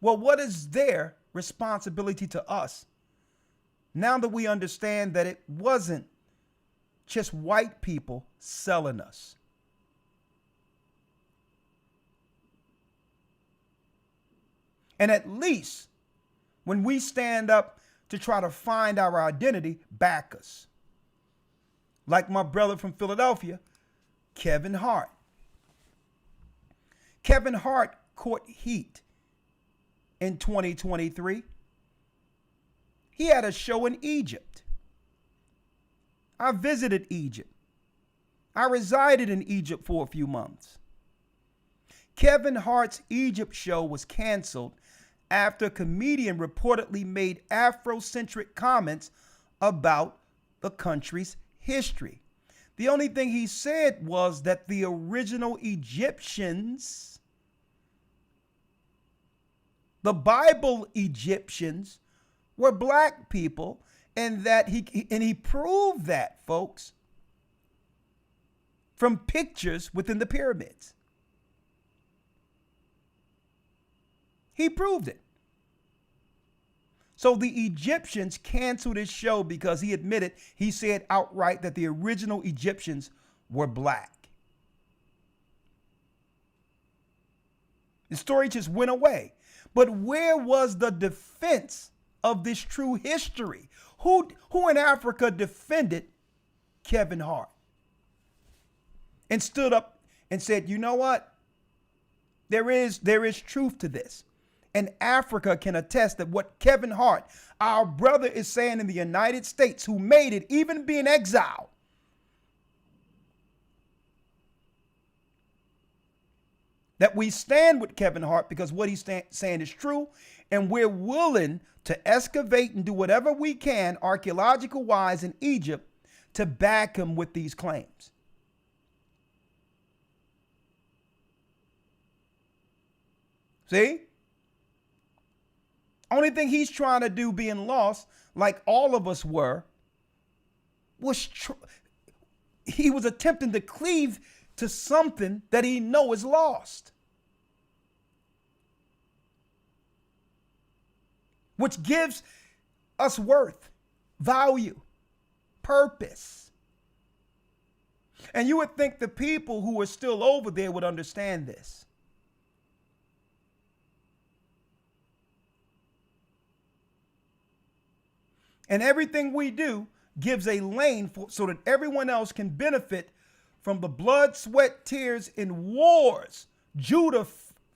Well, what is their responsibility to us now that we understand that it wasn't just white people selling us? And at least when we stand up to try to find our identity, back us. Like my brother from Philadelphia, Kevin Hart. Kevin Hart caught heat in 2023. He had a show in Egypt. I visited Egypt. I resided in Egypt for a few months. Kevin Hart's Egypt show was canceled after a comedian reportedly made Afrocentric comments about the country's history. The only thing he said was that the original Egyptians, the Bible Egyptians, were black people, and that he proved that, folks, from pictures within the pyramids. He proved it. So the Egyptians canceled his show because he said outright that the original Egyptians were black. The story just went away. But where was the defense of this true history? Who in Africa defended Kevin Hart and stood up and said, you know what? There is truth to this. And Africa can attest that what Kevin Hart, our brother, is saying in the United States, who made it, even being exiled, that we stand with Kevin Hart because what he's saying is true, and we're willing to excavate and do whatever we can, archaeological wise, in Egypt to back him with these claims. See? Only thing he's trying to do, being lost, like all of us were, was he was attempting to cleave to something that he know is lost, which gives us worth, value, purpose. And you would think the people who are still over there would understand this. And everything we do gives a lane so that everyone else can benefit from the blood, sweat, tears, and wars Judah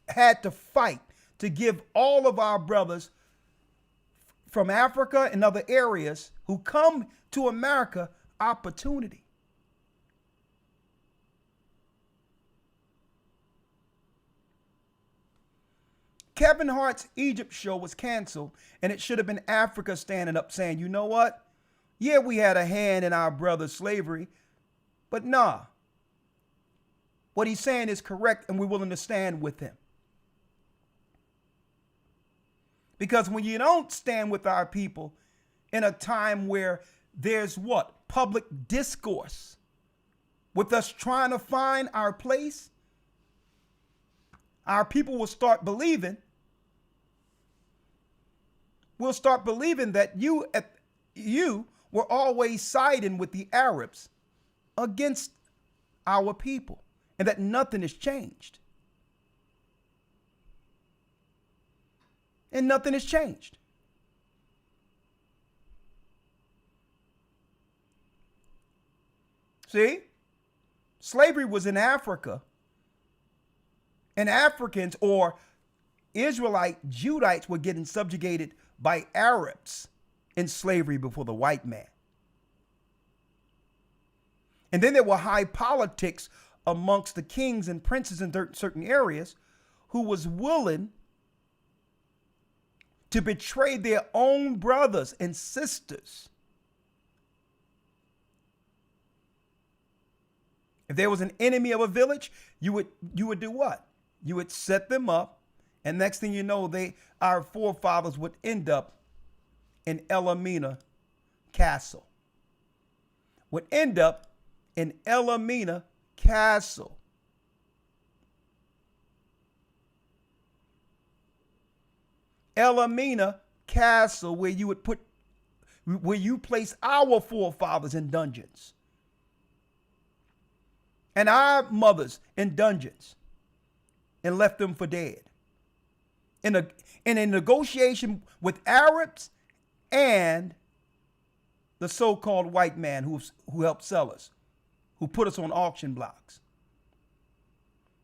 had to fight to give all of our brothers from Africa and other areas who come to America opportunity. Kevin Hart's Egypt show was canceled, and it should have been Africa standing up saying, you know what? Yeah, we had a hand in our brother's slavery, but nah. What he's saying is correct, and we're willing to stand with him. Because when you don't stand with our people in a time where there's what? Public discourse with us trying to find our place, our people will start believing. We'll start believing that you you were always siding with the Arabs against our people, and that nothing has changed. And nothing has changed. See? Slavery was in Africa, and Africans or Israelite Judites were getting subjugated by Arabs in slavery before the white man. And then there were high politics amongst the kings and princes in certain areas who was willing to betray their own brothers and sisters. If there was an enemy of a village, you would do what? You would set them up, and next thing you know, our forefathers would end up in Elamina Castle. Would end up in Elamina Castle. Elamina Castle, where you place our forefathers in dungeons. And our mothers in dungeons, and left them for dead. In a negotiation with Arabs and the so-called white man who helped sell us, who put us on auction blocks.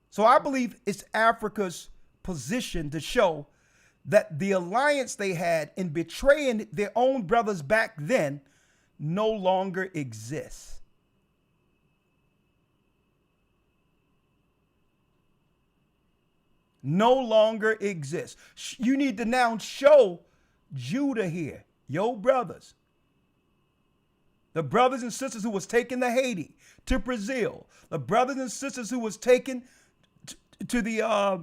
So I believe it's Africa's position to show that the alliance they had in betraying their own brothers back then no longer exists. No longer exists. You need to now show Judah here, your brothers, the brothers and sisters who was taken to Haiti, to Brazil, the brothers and sisters who was taken to the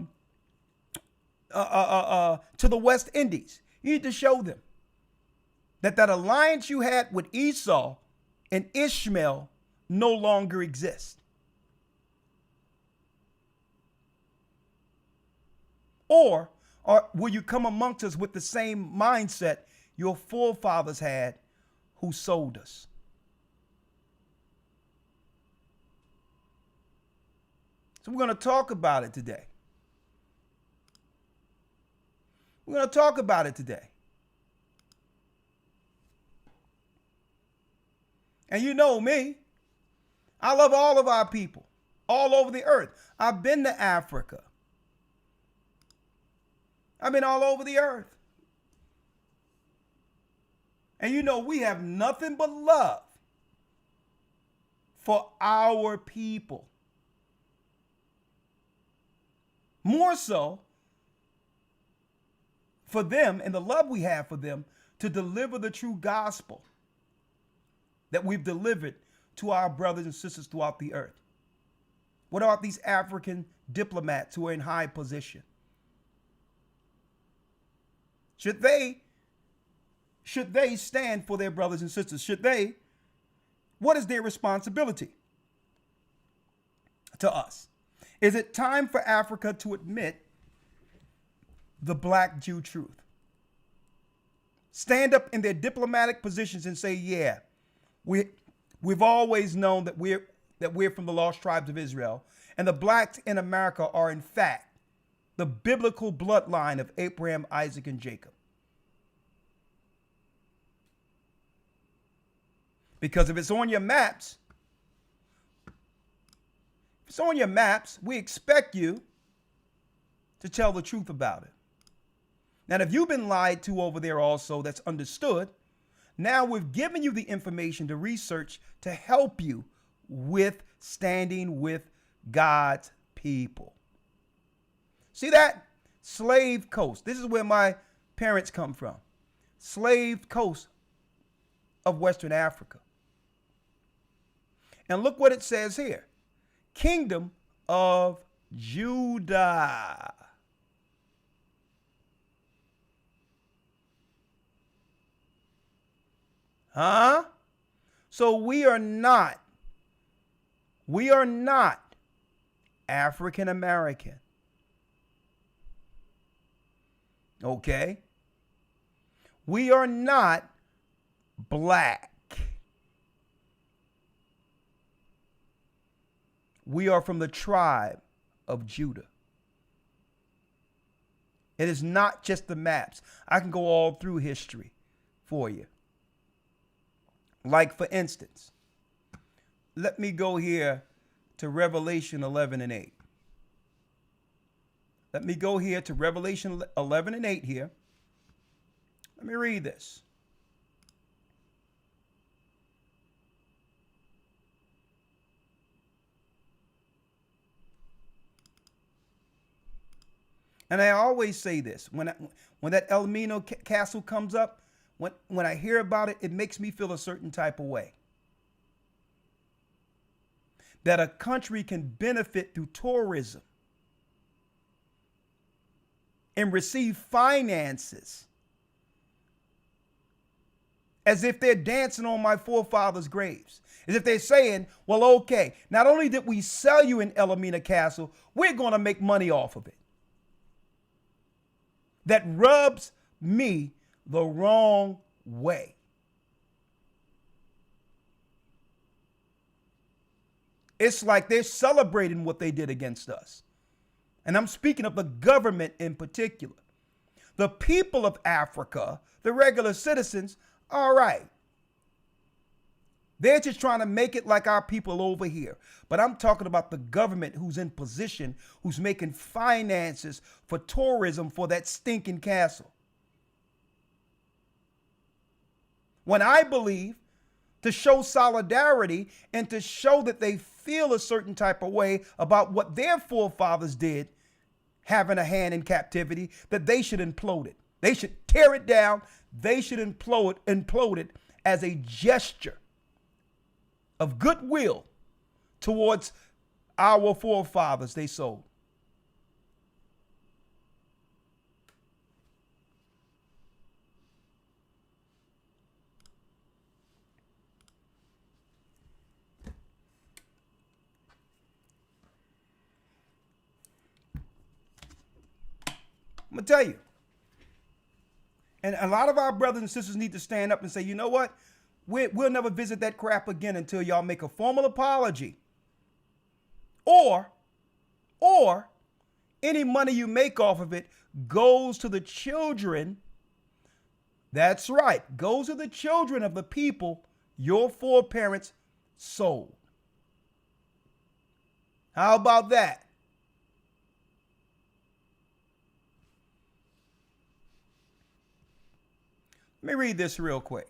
West Indies. You need to show them that alliance you had with Esau and Ishmael no longer exists. Or will you come amongst us with the same mindset your forefathers had who sold us? So we're going to talk about it today. We're going to talk about it today. And you know me. I love all of our people all over the earth. I've been to Africa. I've been all over the earth. And you know, we have nothing but love for our people. More so for them and the love we have for them to deliver the true gospel that we've delivered to our brothers and sisters throughout the earth. What about these African diplomats who are in high position? Should they stand for their brothers and sisters? What is their responsibility to us? Is it time for Africa to admit the black Jew truth? Stand up in their diplomatic positions and say, yeah, we've always known that we're from the lost tribes of Israel, and the blacks in America are in fact the biblical bloodline of Abraham, Isaac, and Jacob. Because if it's on your maps, we expect you to tell the truth about it. Now, if you've been lied to over there also, that's understood. Now we've given you the information to research to help you with standing with God's people. See that? Slave Coast. This is where my parents come from. Slave Coast of Western Africa. And look what it says here. Kingdom of Judah. Huh? So we are not African American. Okay? We are not black. We are from the tribe of Judah. It is not just the maps. I can go all through history for you. Like, for instance, let me go here to Revelation 11 and 8. Let me go here to Revelation 11 and 8 here. Let me read this. And I always say this, when that El Mino castle comes up, when I hear about it, it makes me feel a certain type of way. That a country can benefit through tourism and receive finances as if they're dancing on my forefathers' graves. As if they're saying, well, okay, not only did we sell you in El Mino Castle, we're going to make money off of it. That rubs me the wrong way. It's like they're celebrating what they did against us. And I'm speaking of the government in particular. The people of Africa, the regular citizens, all right. They're just trying to make it like our people over here. But I'm talking about the government who's in position, who's making finances for tourism for that stinking castle. When I believe to show solidarity and to show that they feel a certain type of way about what their forefathers did, having a hand in captivity, that they should implode it. They should tear it down. They should implode it as a gesture of goodwill towards our forefathers they sold. I'm going to tell you. And a lot of our brothers and sisters need to stand up and say, you know what? We'll never visit that crap again until y'all make a formal apology. Or any money you make off of it goes to the children. That's right. Goes to the children of the people your foreparents sold. How about that? Let me read this real quick.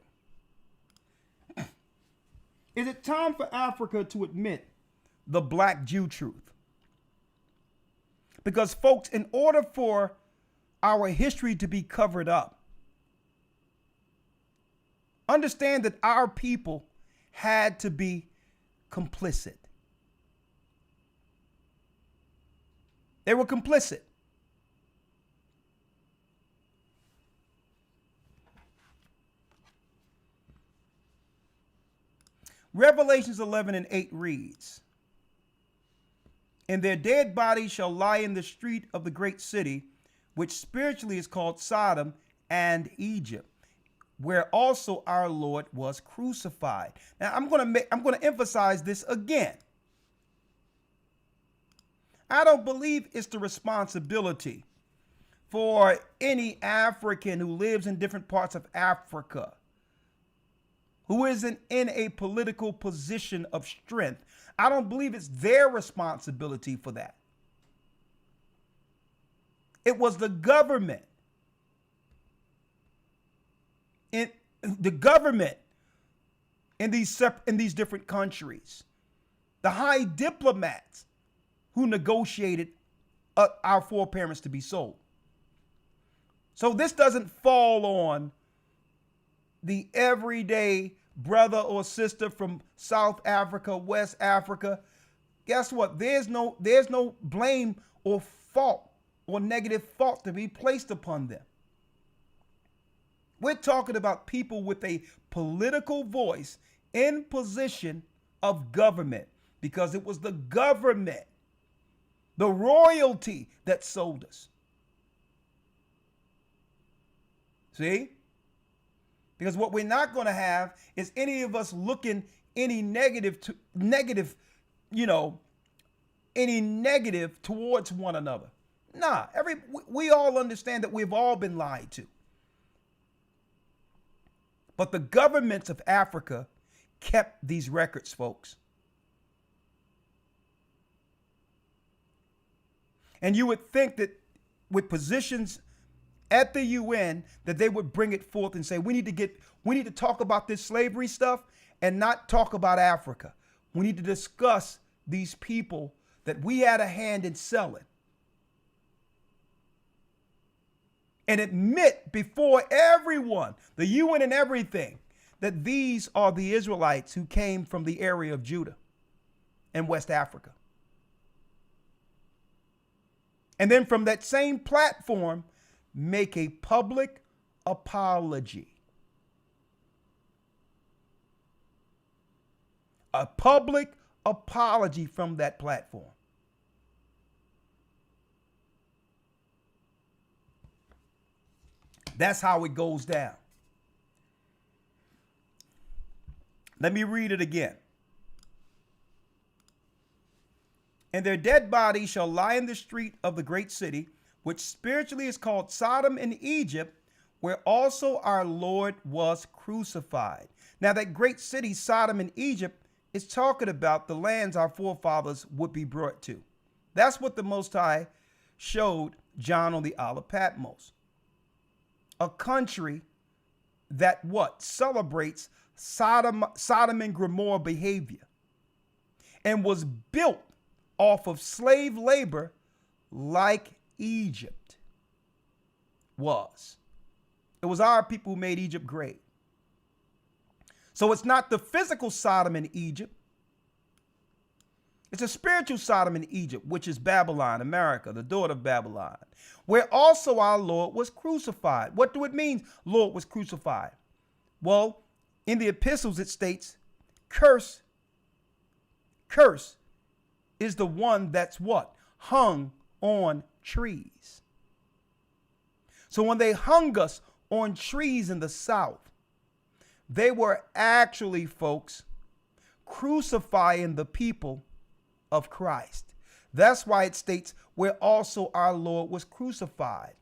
Is it time for Africa to admit the black Jew truth? Because, folks, in order for our history to be covered up, understand that our people had to be complicit. They were complicit. Revelations 11 and 8 reads, and their dead bodies shall lie in the street of the great city, which spiritually is called Sodom and Egypt, where also our Lord was crucified. Now I'm going to emphasize this again. I don't believe it's the responsibility for any African who lives in different parts of Africa, who isn't in a political position of strength. I don't believe it's their responsibility for that. It was the government. The government in these different countries, the high diplomats who negotiated our foreparents to be sold. So this doesn't fall on the everyday brother or sister from South Africa, West Africa. Guess what? There's no blame or fault or negative thought to be placed upon them. We're talking about people with a political voice in position of government, because it was the government, the royalty, that sold us. See? Because what we're not going to have is any of us looking any negative, any negative towards one another. Nah, we all understand that we've all been lied to. But the governments of Africa kept these records, folks. And you would think that with positions at the UN that they would bring it forth and say, we need to talk about this slavery stuff and not talk about Africa. We need to discuss these people that we had a hand in selling. And admit before everyone, the UN and everything, that these are the Israelites who came from the area of Judah and West Africa. And then from that same platform, make a public apology. A public apology from that platform. That's how it goes down. Let me read it again. And their dead bodies shall lie in the street of the great city, which spiritually is called Sodom in Egypt, where also our Lord was crucified. Now that great city, Sodom in Egypt, is talking about the lands our forefathers would be brought to. That's what the Most High showed John on the Isle of Patmos. A country that celebrates Sodom and Gomorrah behavior and was built off of slave labor like Egypt was. It was our people who made Egypt great. So it's not the physical Sodom in Egypt. It's a spiritual Sodom in Egypt, which is Babylon, America, the daughter of Babylon, where also our Lord was crucified. What do it mean, Lord was crucified? Well, in the epistles, it states, curse is the one that's what? Hung on trees. So when they hung us on trees in the South, they were actually, folks, crucifying the people of Christ. That's why it states where also our Lord was crucified,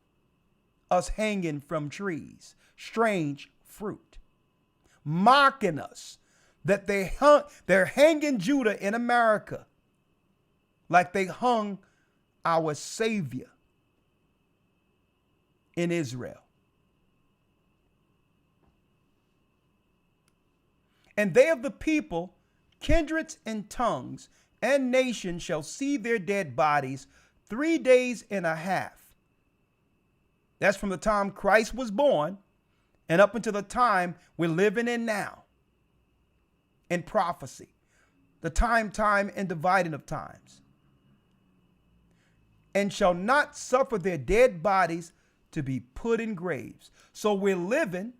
us hanging from trees, strange fruit, mocking us that they're hanging Judah in America like they hung our Savior in Israel. And they of the people, kindreds and tongues and nations shall see their dead bodies 3 days and a half. That's from the time Christ was born and up until the time we're living in now. In prophecy, the time and dividing of times. And shall not suffer their dead bodies to be put in graves. So we're living,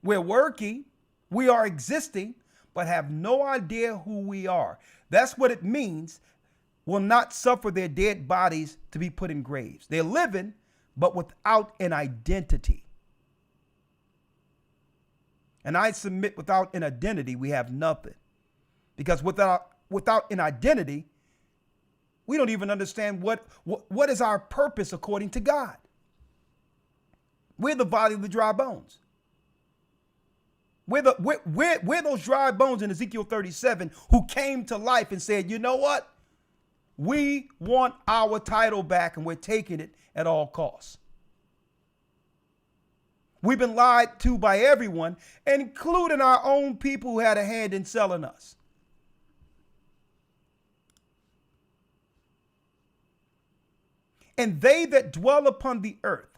we're working, we are existing, but have no idea who we are. That's what it means, will not suffer their dead bodies to be put in graves. They're living, but without an identity. And I submit without an identity, we have nothing. Because without an identity, we don't even understand what is our purpose according to God. We're the body of the dry bones. We're those dry bones in Ezekiel 37 who came to life and said, you know what? We want our title back and we're taking it at all costs. We've been lied to by everyone, including our own people who had a hand in selling us. And they that dwell upon the earth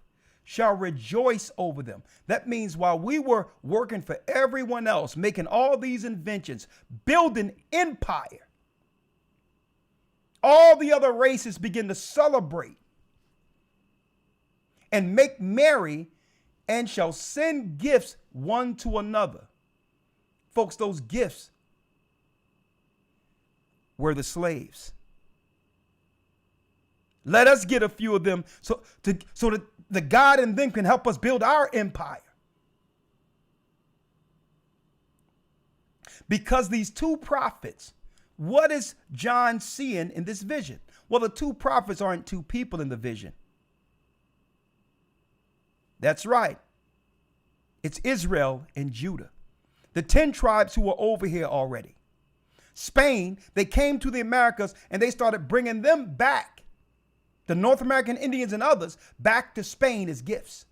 shall rejoice over them. That means while we were working for everyone else, making all these inventions, building empire, all the other races begin to celebrate and make merry and shall send gifts one to another. Folks, those gifts were the slaves. Let us get a few of them so that the God in them can help us build our empire. Because these two prophets, what is John seeing in this vision? Well, the two prophets aren't two people in the vision. That's right. It's Israel and Judah, the 10 tribes who were over here already. Spain, they came to the Americas and they started bringing them back, the North American Indians and others, back to Spain as gifts.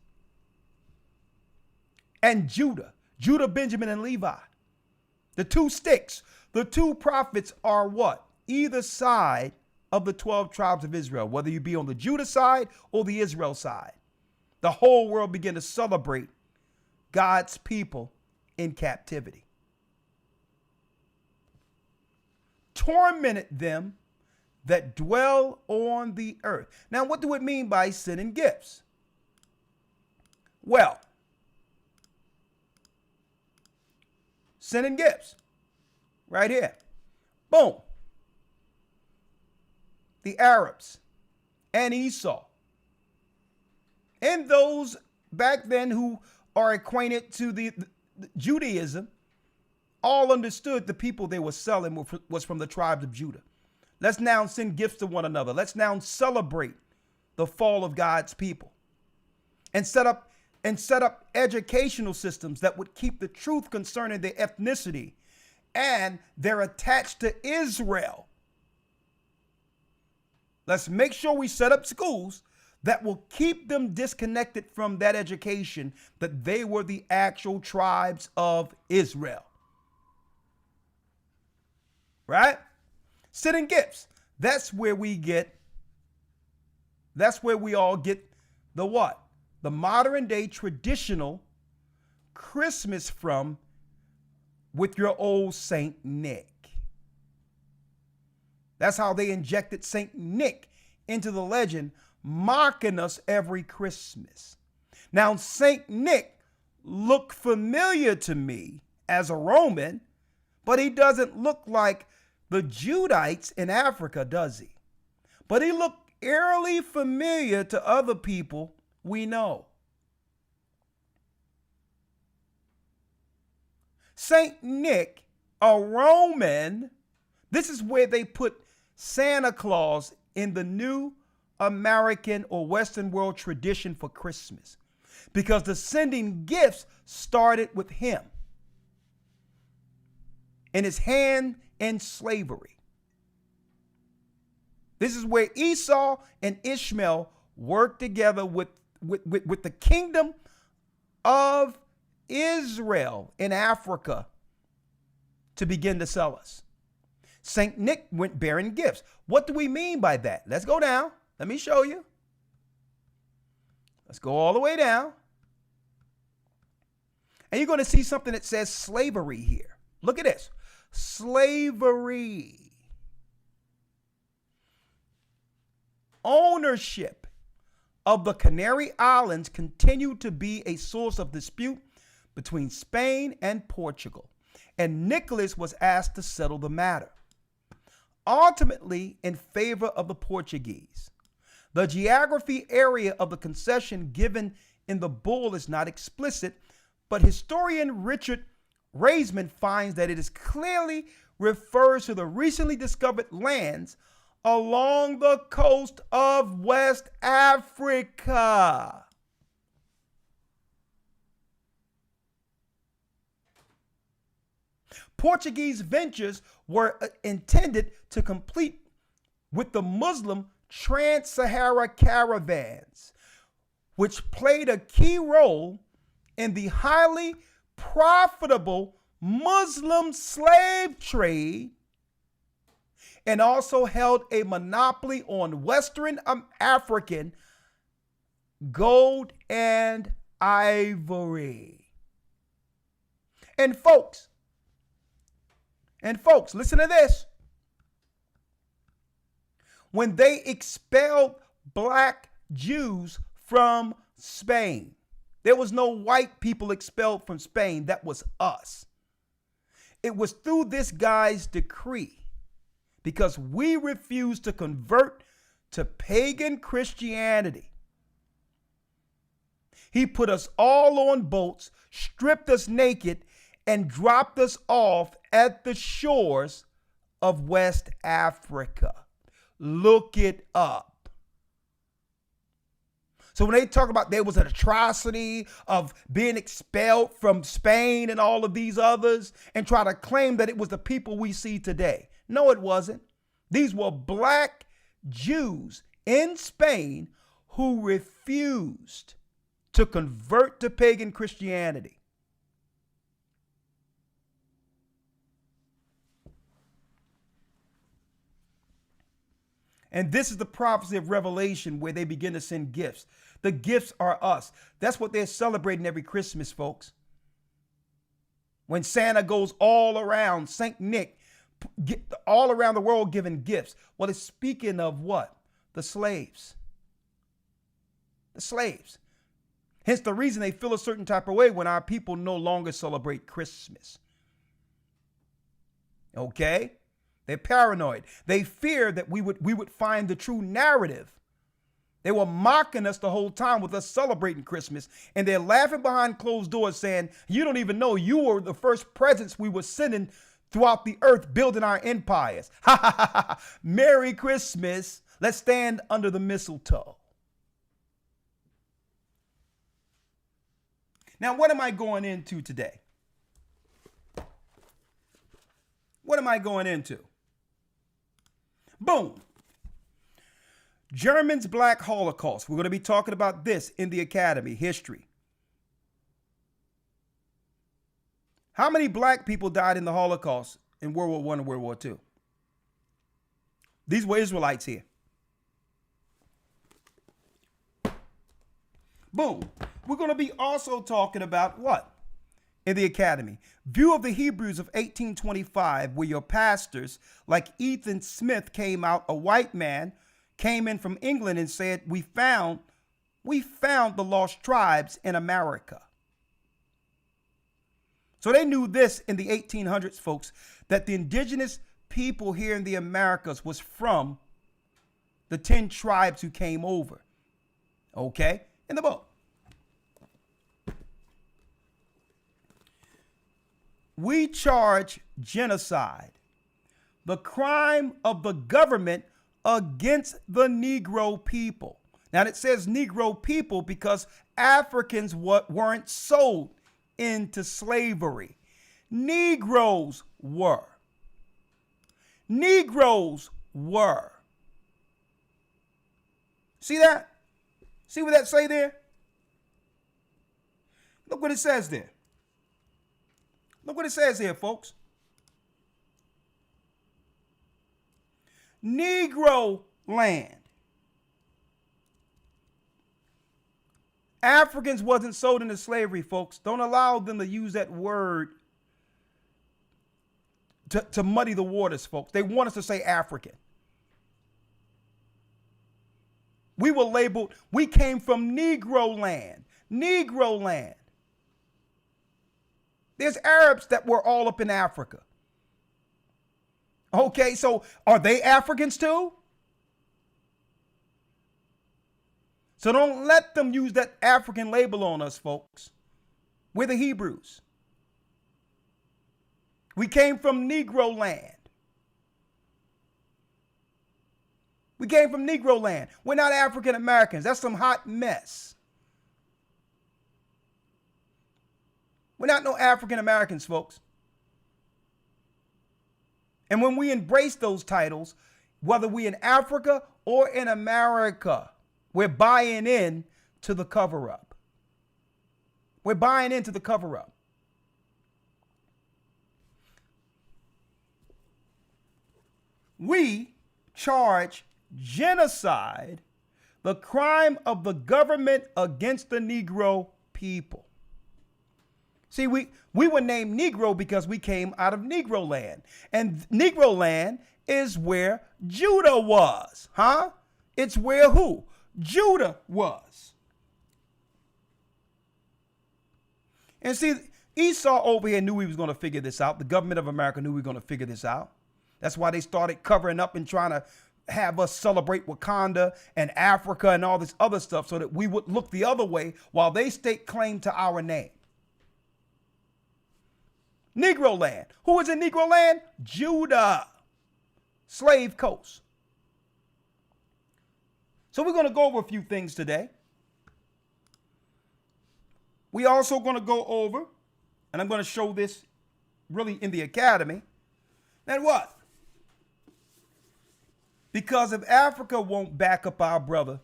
And Judah, Benjamin, and Levi, the two sticks, the two prophets are what? Either side of the 12 tribes of Israel, whether you be on the Judah side or the Israel side. The whole world began to celebrate God's people in captivity. Tormented them that dwell on the earth. Now, what do it mean by sending gifts? Well, sending gifts right here. Boom. The Arabs and Esau, and those back then who are acquainted to the Judaism, all understood the people they were selling was from the tribes of Judah. Let's now send gifts to one another. Let's now celebrate the fall of God's people and set up educational systems that would keep the truth concerning their ethnicity, and they're attached to Israel. Let's make sure we set up schools that will keep them disconnected from that education that they were the actual tribes of Israel. Right? Sending gifts. That's where we all get the what? The modern day traditional Christmas from, with your old Saint Nick. That's how they injected Saint Nick into the legend, mocking us every Christmas. Now, Saint Nick looked familiar to me as a Roman, but he doesn't look like the Judites in Africa, does he? But he looked eerily familiar to other people we know. Saint Nick, a Roman, this is where they put Santa Claus in the new American or Western world tradition for Christmas, because the sending gifts started with him and his hand in slavery. This is where Esau and Ishmael worked together with the kingdom of Israel in Africa to begin to sell us. Saint Nick went bearing gifts. What do we mean by that? Let's go down. Let me show you. Let's go all the way down. And you're going to see something that says slavery here. Look at this. Slavery. Ownership of the Canary Islands continued to be a source of dispute between Spain and Portugal, and Nicholas was asked to settle the matter, ultimately in favor of the Portuguese. The geography area of the concession given in the bull is not explicit, but historian Richard Raisman finds that it is clearly refers to the recently discovered lands along the coast of West Africa. Portuguese ventures were intended to complete with the Muslim trans-Sahara caravans, which played a key role in the highly profitable Muslim slave trade and also held a monopoly on Western African gold and ivory. And folks, listen to this. When they expelled black Jews from Spain, there was no white people expelled from Spain. That was us. It was through this guy's decree, because we refused to convert to pagan Christianity. He put us all on boats, stripped us naked, and dropped us off at the shores of West Africa. Look it up. So when they talk about there was an atrocity of being expelled from Spain and all of these others and try to claim that it was the people we see today. No, it wasn't. These were black Jews in Spain who refused to convert to pagan Christianity. And this is the prophecy of Revelation where they begin to send gifts. The gifts are us. That's what they're celebrating every Christmas, folks. When Santa goes all around, St. Nick, all around the world giving gifts. Well, it's speaking of what? The slaves. The slaves. Hence the reason they feel a certain type of way when our people no longer celebrate Christmas. Okay? They're paranoid. They fear that we would find the true narrative. They were mocking us the whole time with us celebrating Christmas. And they're laughing behind closed doors saying, you don't even know you were the first presents we were sending throughout the earth building our empires. Ha ha ha ha. Merry Christmas. Let's stand under the mistletoe. Now, what am I going into today? What am I going into? Boom. Germans' Black Holocaust. We're going to be talking about this in the Academy, history. How many black people died in the Holocaust in World War I and World War II? These were Israelites here. Boom. We're going to be also talking about what? In the Academy. View of the Hebrews of 1825, where your pastors, like Ethan Smith, came out, a white man, came in from England and said, we found the lost tribes in America. So they knew this in the 1800s, folks, that the indigenous people here in the Americas was from the 10 tribes who came over. Okay? In the book. We charge genocide, the crime of the government against the Negro people. Now it says Negro people because Africans weren't sold into slavery. Negroes were. Negroes were. See that? See what that say there? Look what it says there. Look what it says here, folks. Negro land. Africans wasn't sold into slavery, folks. Don't allow them to use that word to muddy the waters, folks. They want us to say African. We were labeled, we came from Negro land. Negro land. There's Arabs that were all up in Africa. Okay, so are they Africans too? So don't let them use that African label on us, folks. We're the Hebrews. We came from Negro land. We came from Negro land. We're not African Americans. That's some hot mess. We're not no African Americans, folks. And when we embrace those titles, whether we in Africa or in America, we're buying in to the cover-up. We're buying into the cover-up. We charge genocide, the crime of the government against the Negro people. See, we were named Negro because we came out of Negro land. And Negro land is where Judah was, huh? It's where who? Judah was. And see, Esau over here knew he was going to figure this out. The government of America knew we were going to figure this out. That's why they started covering up and trying to have us celebrate Wakanda and Africa and all this other stuff so that we would look the other way while they stake claim to our name. Negro land. Who is in Negro land? Judah. Slave coast. So we're going to go over a few things today. We also going to go over, and I'm going to show this really in the academy, that what? Because if Africa won't back up our brother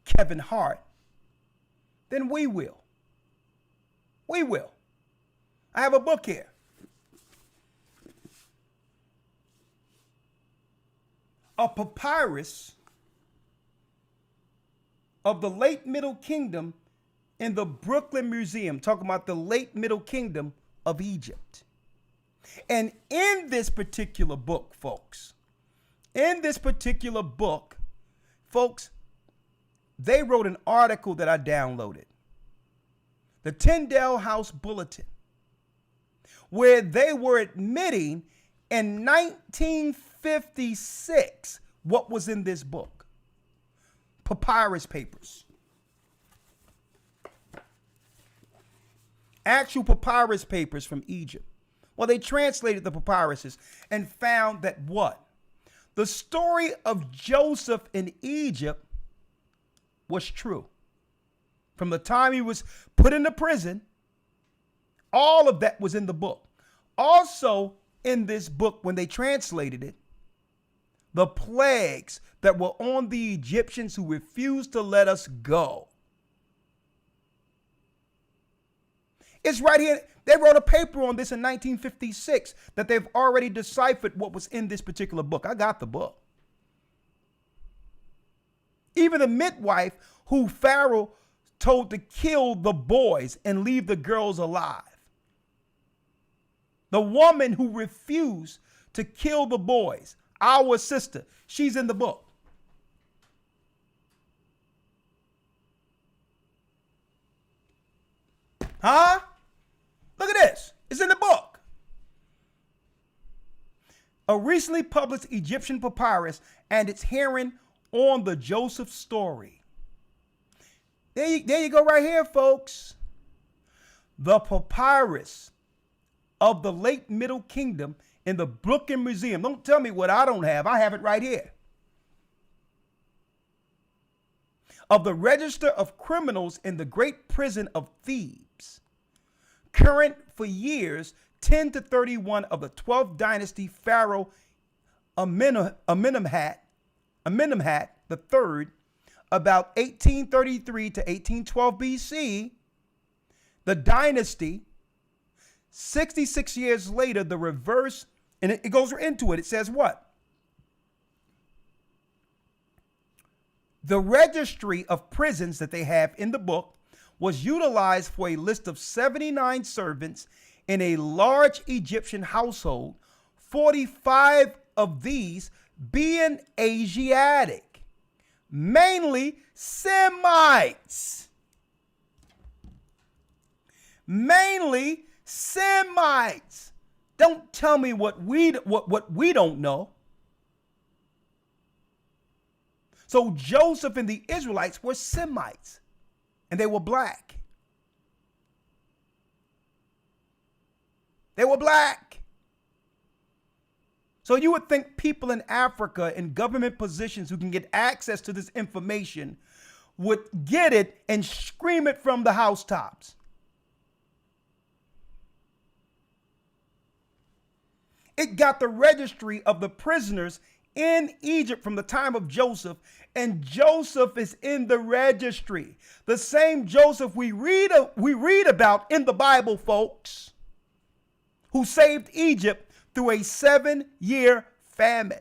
Kevin Hart, then we will. We will. I have a book here. A papyrus of the late Middle Kingdom in the Brooklyn Museum, talking about the late Middle Kingdom of Egypt. And in this particular book, folks, they wrote an article that I downloaded, the Tyndale House Bulletin, where they were admitting in 1956 what was in this book. Papyrus papers. Actual papyrus papers from Egypt. Well, they translated the papyruses and found that what? The story of Joseph in Egypt was true. From the time he was put into prison, all of that was in the book. Also in this book, when they translated it, the plagues that were on the Egyptians who refused to let us go. It's right here. They wrote a paper on this in 1956 that they've already deciphered what was in this particular book. I got the book. Even the midwife who Pharaoh told to kill the boys and leave the girls alive. The woman who refused to kill the boys, our sister, she's in the book. Huh? Look at this. It's in the book. A recently published Egyptian papyrus and its hearing on the Joseph story. There you go right here, folks. The papyrus of the late Middle Kingdom in the Brooklyn Museum. Don't tell me what I don't have. I have it right here. Of the register of criminals in the great prison of Thebes. Current for years 10 to 31 of the 12th dynasty Pharaoh Amenemhat III, about 1833 to 1812 BC, the dynasty, 66 years later, the reverse, and it goes into it. It says what? The registry of prisons that they have in the book was utilized for a list of 79 servants in a large Egyptian household, 45 of these being Asiatic, mainly Semites. Mainly Semites. Don't tell me what we don't know. So Joseph and the Israelites were Semites, and they were black. They were black. So you would think people in Africa in government positions who can get access to this information would get it and scream it from the housetops. It got the registry of the prisoners in Egypt from the time of Joseph, and Joseph is in the registry. The same Joseph we read about in the Bible, folks, who saved Egypt through a 7-year famine.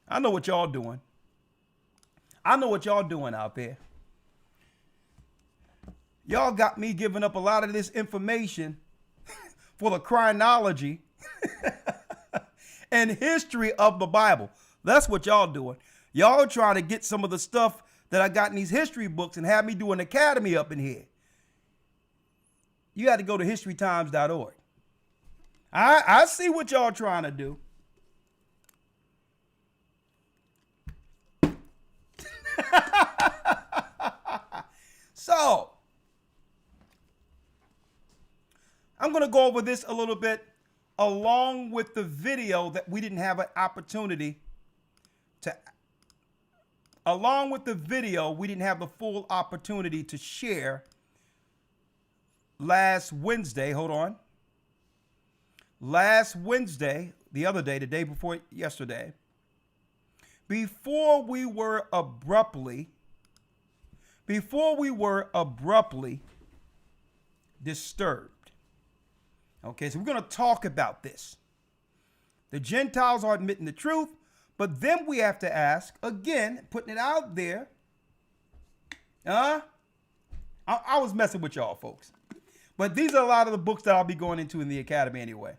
I know what y'all doing. I know what y'all doing out there. Y'all got me giving up a lot of this information for the chronology and history of the Bible. That's what y'all doing. Y'all trying to get some of the stuff that I got in these history books and have me do an academy up in here. You got to go to historytimes.org. I see what y'all trying to do. I'm going to go over this a little bit along with the video that we didn't have an opportunity to, along with the video, we didn't have the full opportunity to share last Wednesday. Hold on. Last Wednesday, the other day, the day before yesterday, before we were abruptly disturbed. Okay, so we're going to talk about this. The Gentiles are admitting the truth, but then we have to ask, again, putting it out there. I was messing with y'all, folks. But these are a lot of the books that I'll be going into in the academy anyway.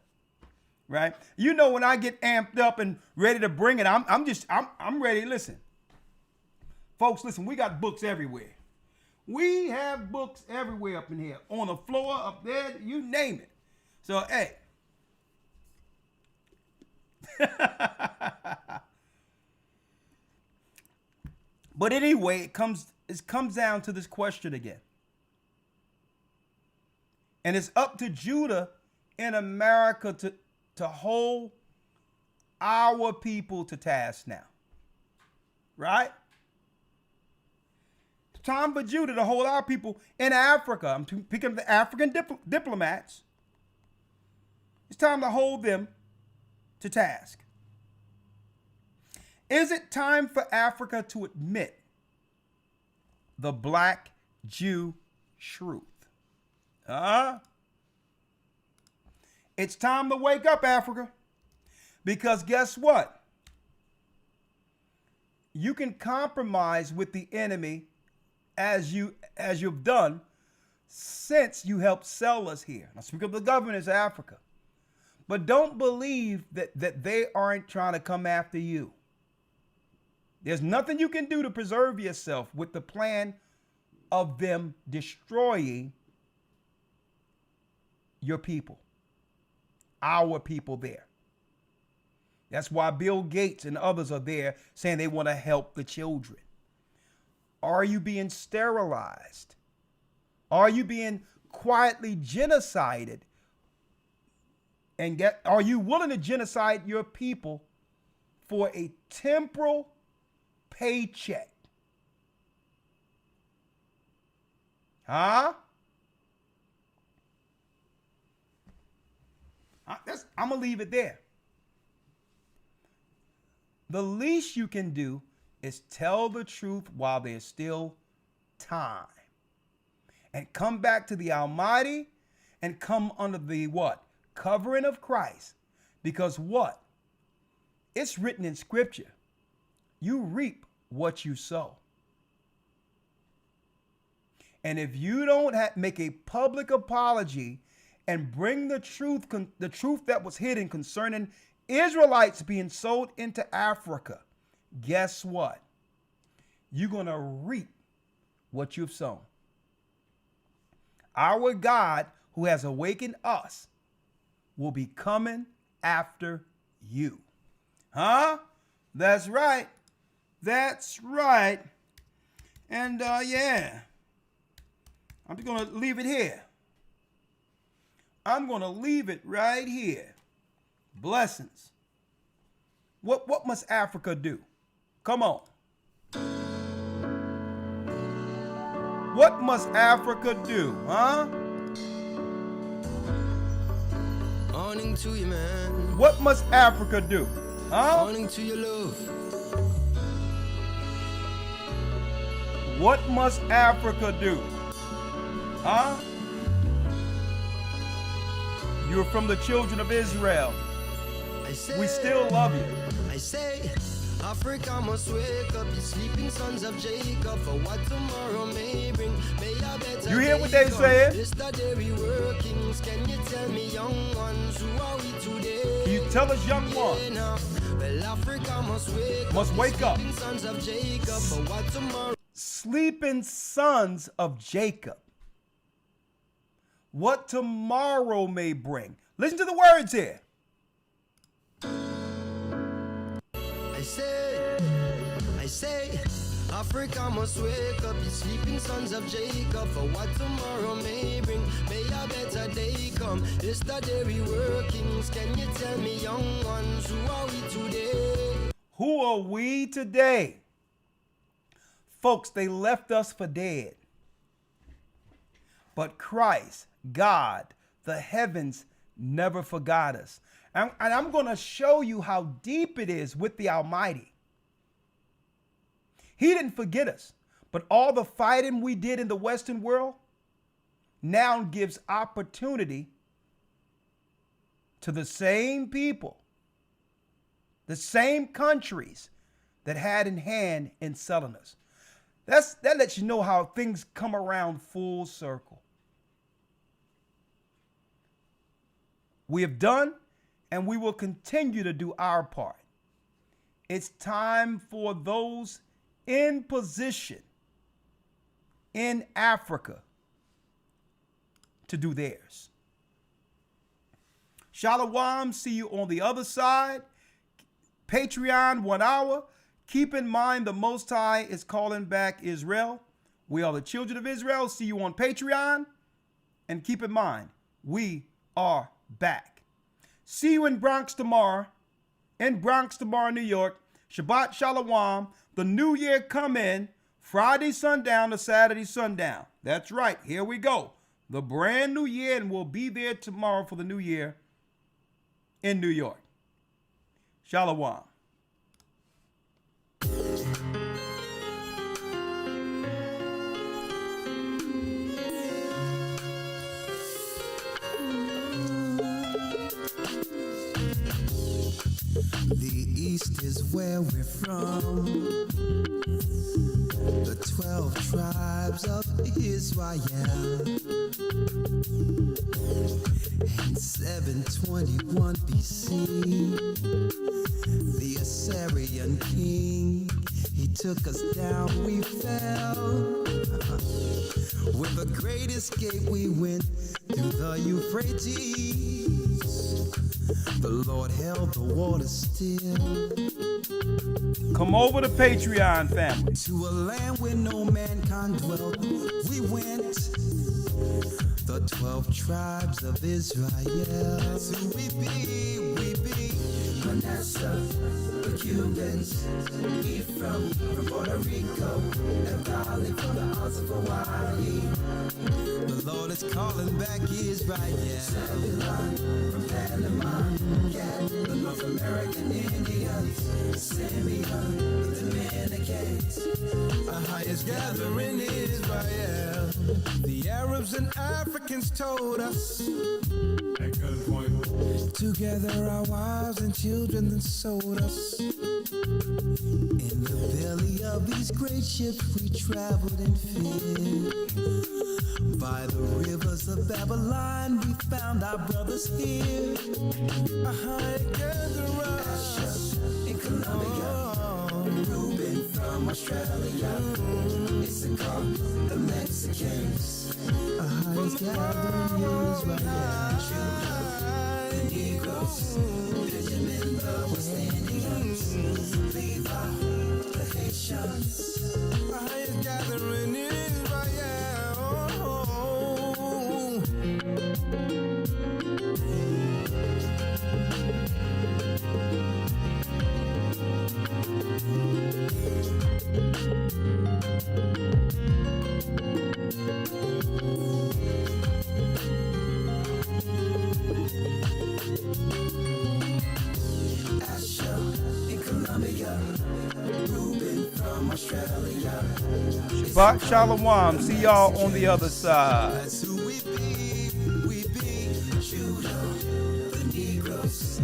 Right? You know, when I get amped up and ready to bring it, I'm ready. Listen. Folks, listen, we got books everywhere. We have books everywhere up in here. On the floor, up there, you name it. So, hey. But anyway, it comes down to this question again. And it's up to Judah in America to hold our people to task now. Right? It's time for Judah to hold our people in Africa. I'm picking up the African diplomats. It's time to hold them to task. Is it time for Africa to admit the black Jew truth? It's time to wake up, Africa. Because guess what? You can compromise with the enemy as you've done since you helped sell us here. Now speak of the governors of Africa. But don't believe that they aren't trying to come after you. There's nothing you can do to preserve yourself with the plan of them destroying your people, our people there. That's why Bill Gates and others are there saying they want to help the children. Are you being sterilized? Are you being quietly genocided? And are you willing to genocide your people for a temporal paycheck? I'm going to leave it there. The least you can do is tell the truth while there's still time. And come back to the Almighty and come under the what? Covering of Christ. Because what? It's written in Scripture. You reap what you sow. And if you don't make a public apology and bring the truth that was hidden concerning Israelites being sold into Africa, guess what? You're going to reap what you've sown. Our God, who has awakened us, will be coming after you. That's right. That's right. And yeah, I'm just going to leave it here. I'm going to leave it right here. Blessings. What must Africa do? Come on. What must Africa do, Morning to you, man. What must Africa do, Morning to your love. What must Africa do, You're from the children of Israel. We still love you. I say, Africa must wake up, you sleeping sons of Jacob, for what tomorrow may bring. May a better You hear what they saying? Yesterday we workings, can you tell me, young ones, who are we today? Can you tell us, young ones? Well, Africa must wake up. Sleeping sons of Jacob, for what tomorrow. Sleeping sons of Jacob. What tomorrow may bring. Listen to the words here. I say, Africa must wake up, you sleeping sons of Jacob, for what tomorrow may bring. May a better day come. Yesterday we were kings. Can you tell me, young ones, who are we today? Who are we today? Folks, they left us for dead. But Christ, God, the heavens never forgot us. And I'm going to show you how deep it is with the Almighty. He didn't forget us, but all the fighting we did in the Western world now gives opportunity to the same people, the same countries that had in hand in selling us. That lets you know how things come around full circle. We have done and we will continue to do our part. It's time for those in position in Africa to do theirs. Shalom, see you on the other side. Patreon 1 hour. Keep in mind the Most High is calling back Israel. We are the children of Israel. See you on Patreon. And keep in mind, we are back. See you in Bronx tomorrow. In Bronx tomorrow, New York. Shabbat Shalom. The new year come in Friday sundown to Saturday sundown. That's right. Here we go. The brand new year, and we'll be there tomorrow for the new year in New York. Shalom. The East is where we're from. The 12 tribes of Israel. In 721 BC, the Assyrian king, he took us down, we fell. With a great escape, we went through the Euphrates. The Lord held the water still. Come over to Patreon, family. To a land where no mankind dwelt, we went. The 12 tribes of Israel. So we be Manasseh, the Cubans, Ephraim from Puerto Rico, Naphtali from the Isles of Hawaii. The Lord is calling back Israel. Zebulon from Panama, Gad, the North American Indians, Simeon, the Dominicans. Our highest gathering Israel. The Arabs and Africans told us. Together our wives and children then sold us. In the belly of these great ships we traveled in fear. By the rivers of Babylon we found our brothers here. Asher in Colombia, Reuben from Australia, Issachar, the Mexicans. Our highest gathering Israel. The Negroes, Benjamin, the West Indians, Levi, the Haitians. Our highest gathering Israel. Asher in Colombia, Reuben from Australia. Shabbat Shalom. See y'all on the other side. That's who we be Judah, the Negroes,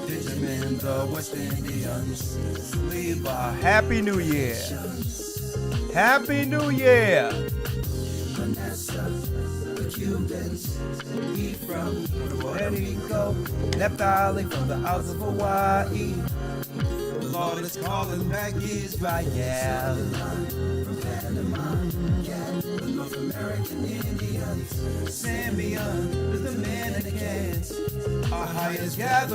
Benjamin, the West Indians, Levi. Happy New Year. Happy New Year. Manasseh, the Cubans, Ephraim, Puerto Rico, Naphtali from the Isles of Hawaii. the Lord is calling back Israel. From Panama, Gad, the North American Indians, Simeon, the Dominicans, our highest gathering.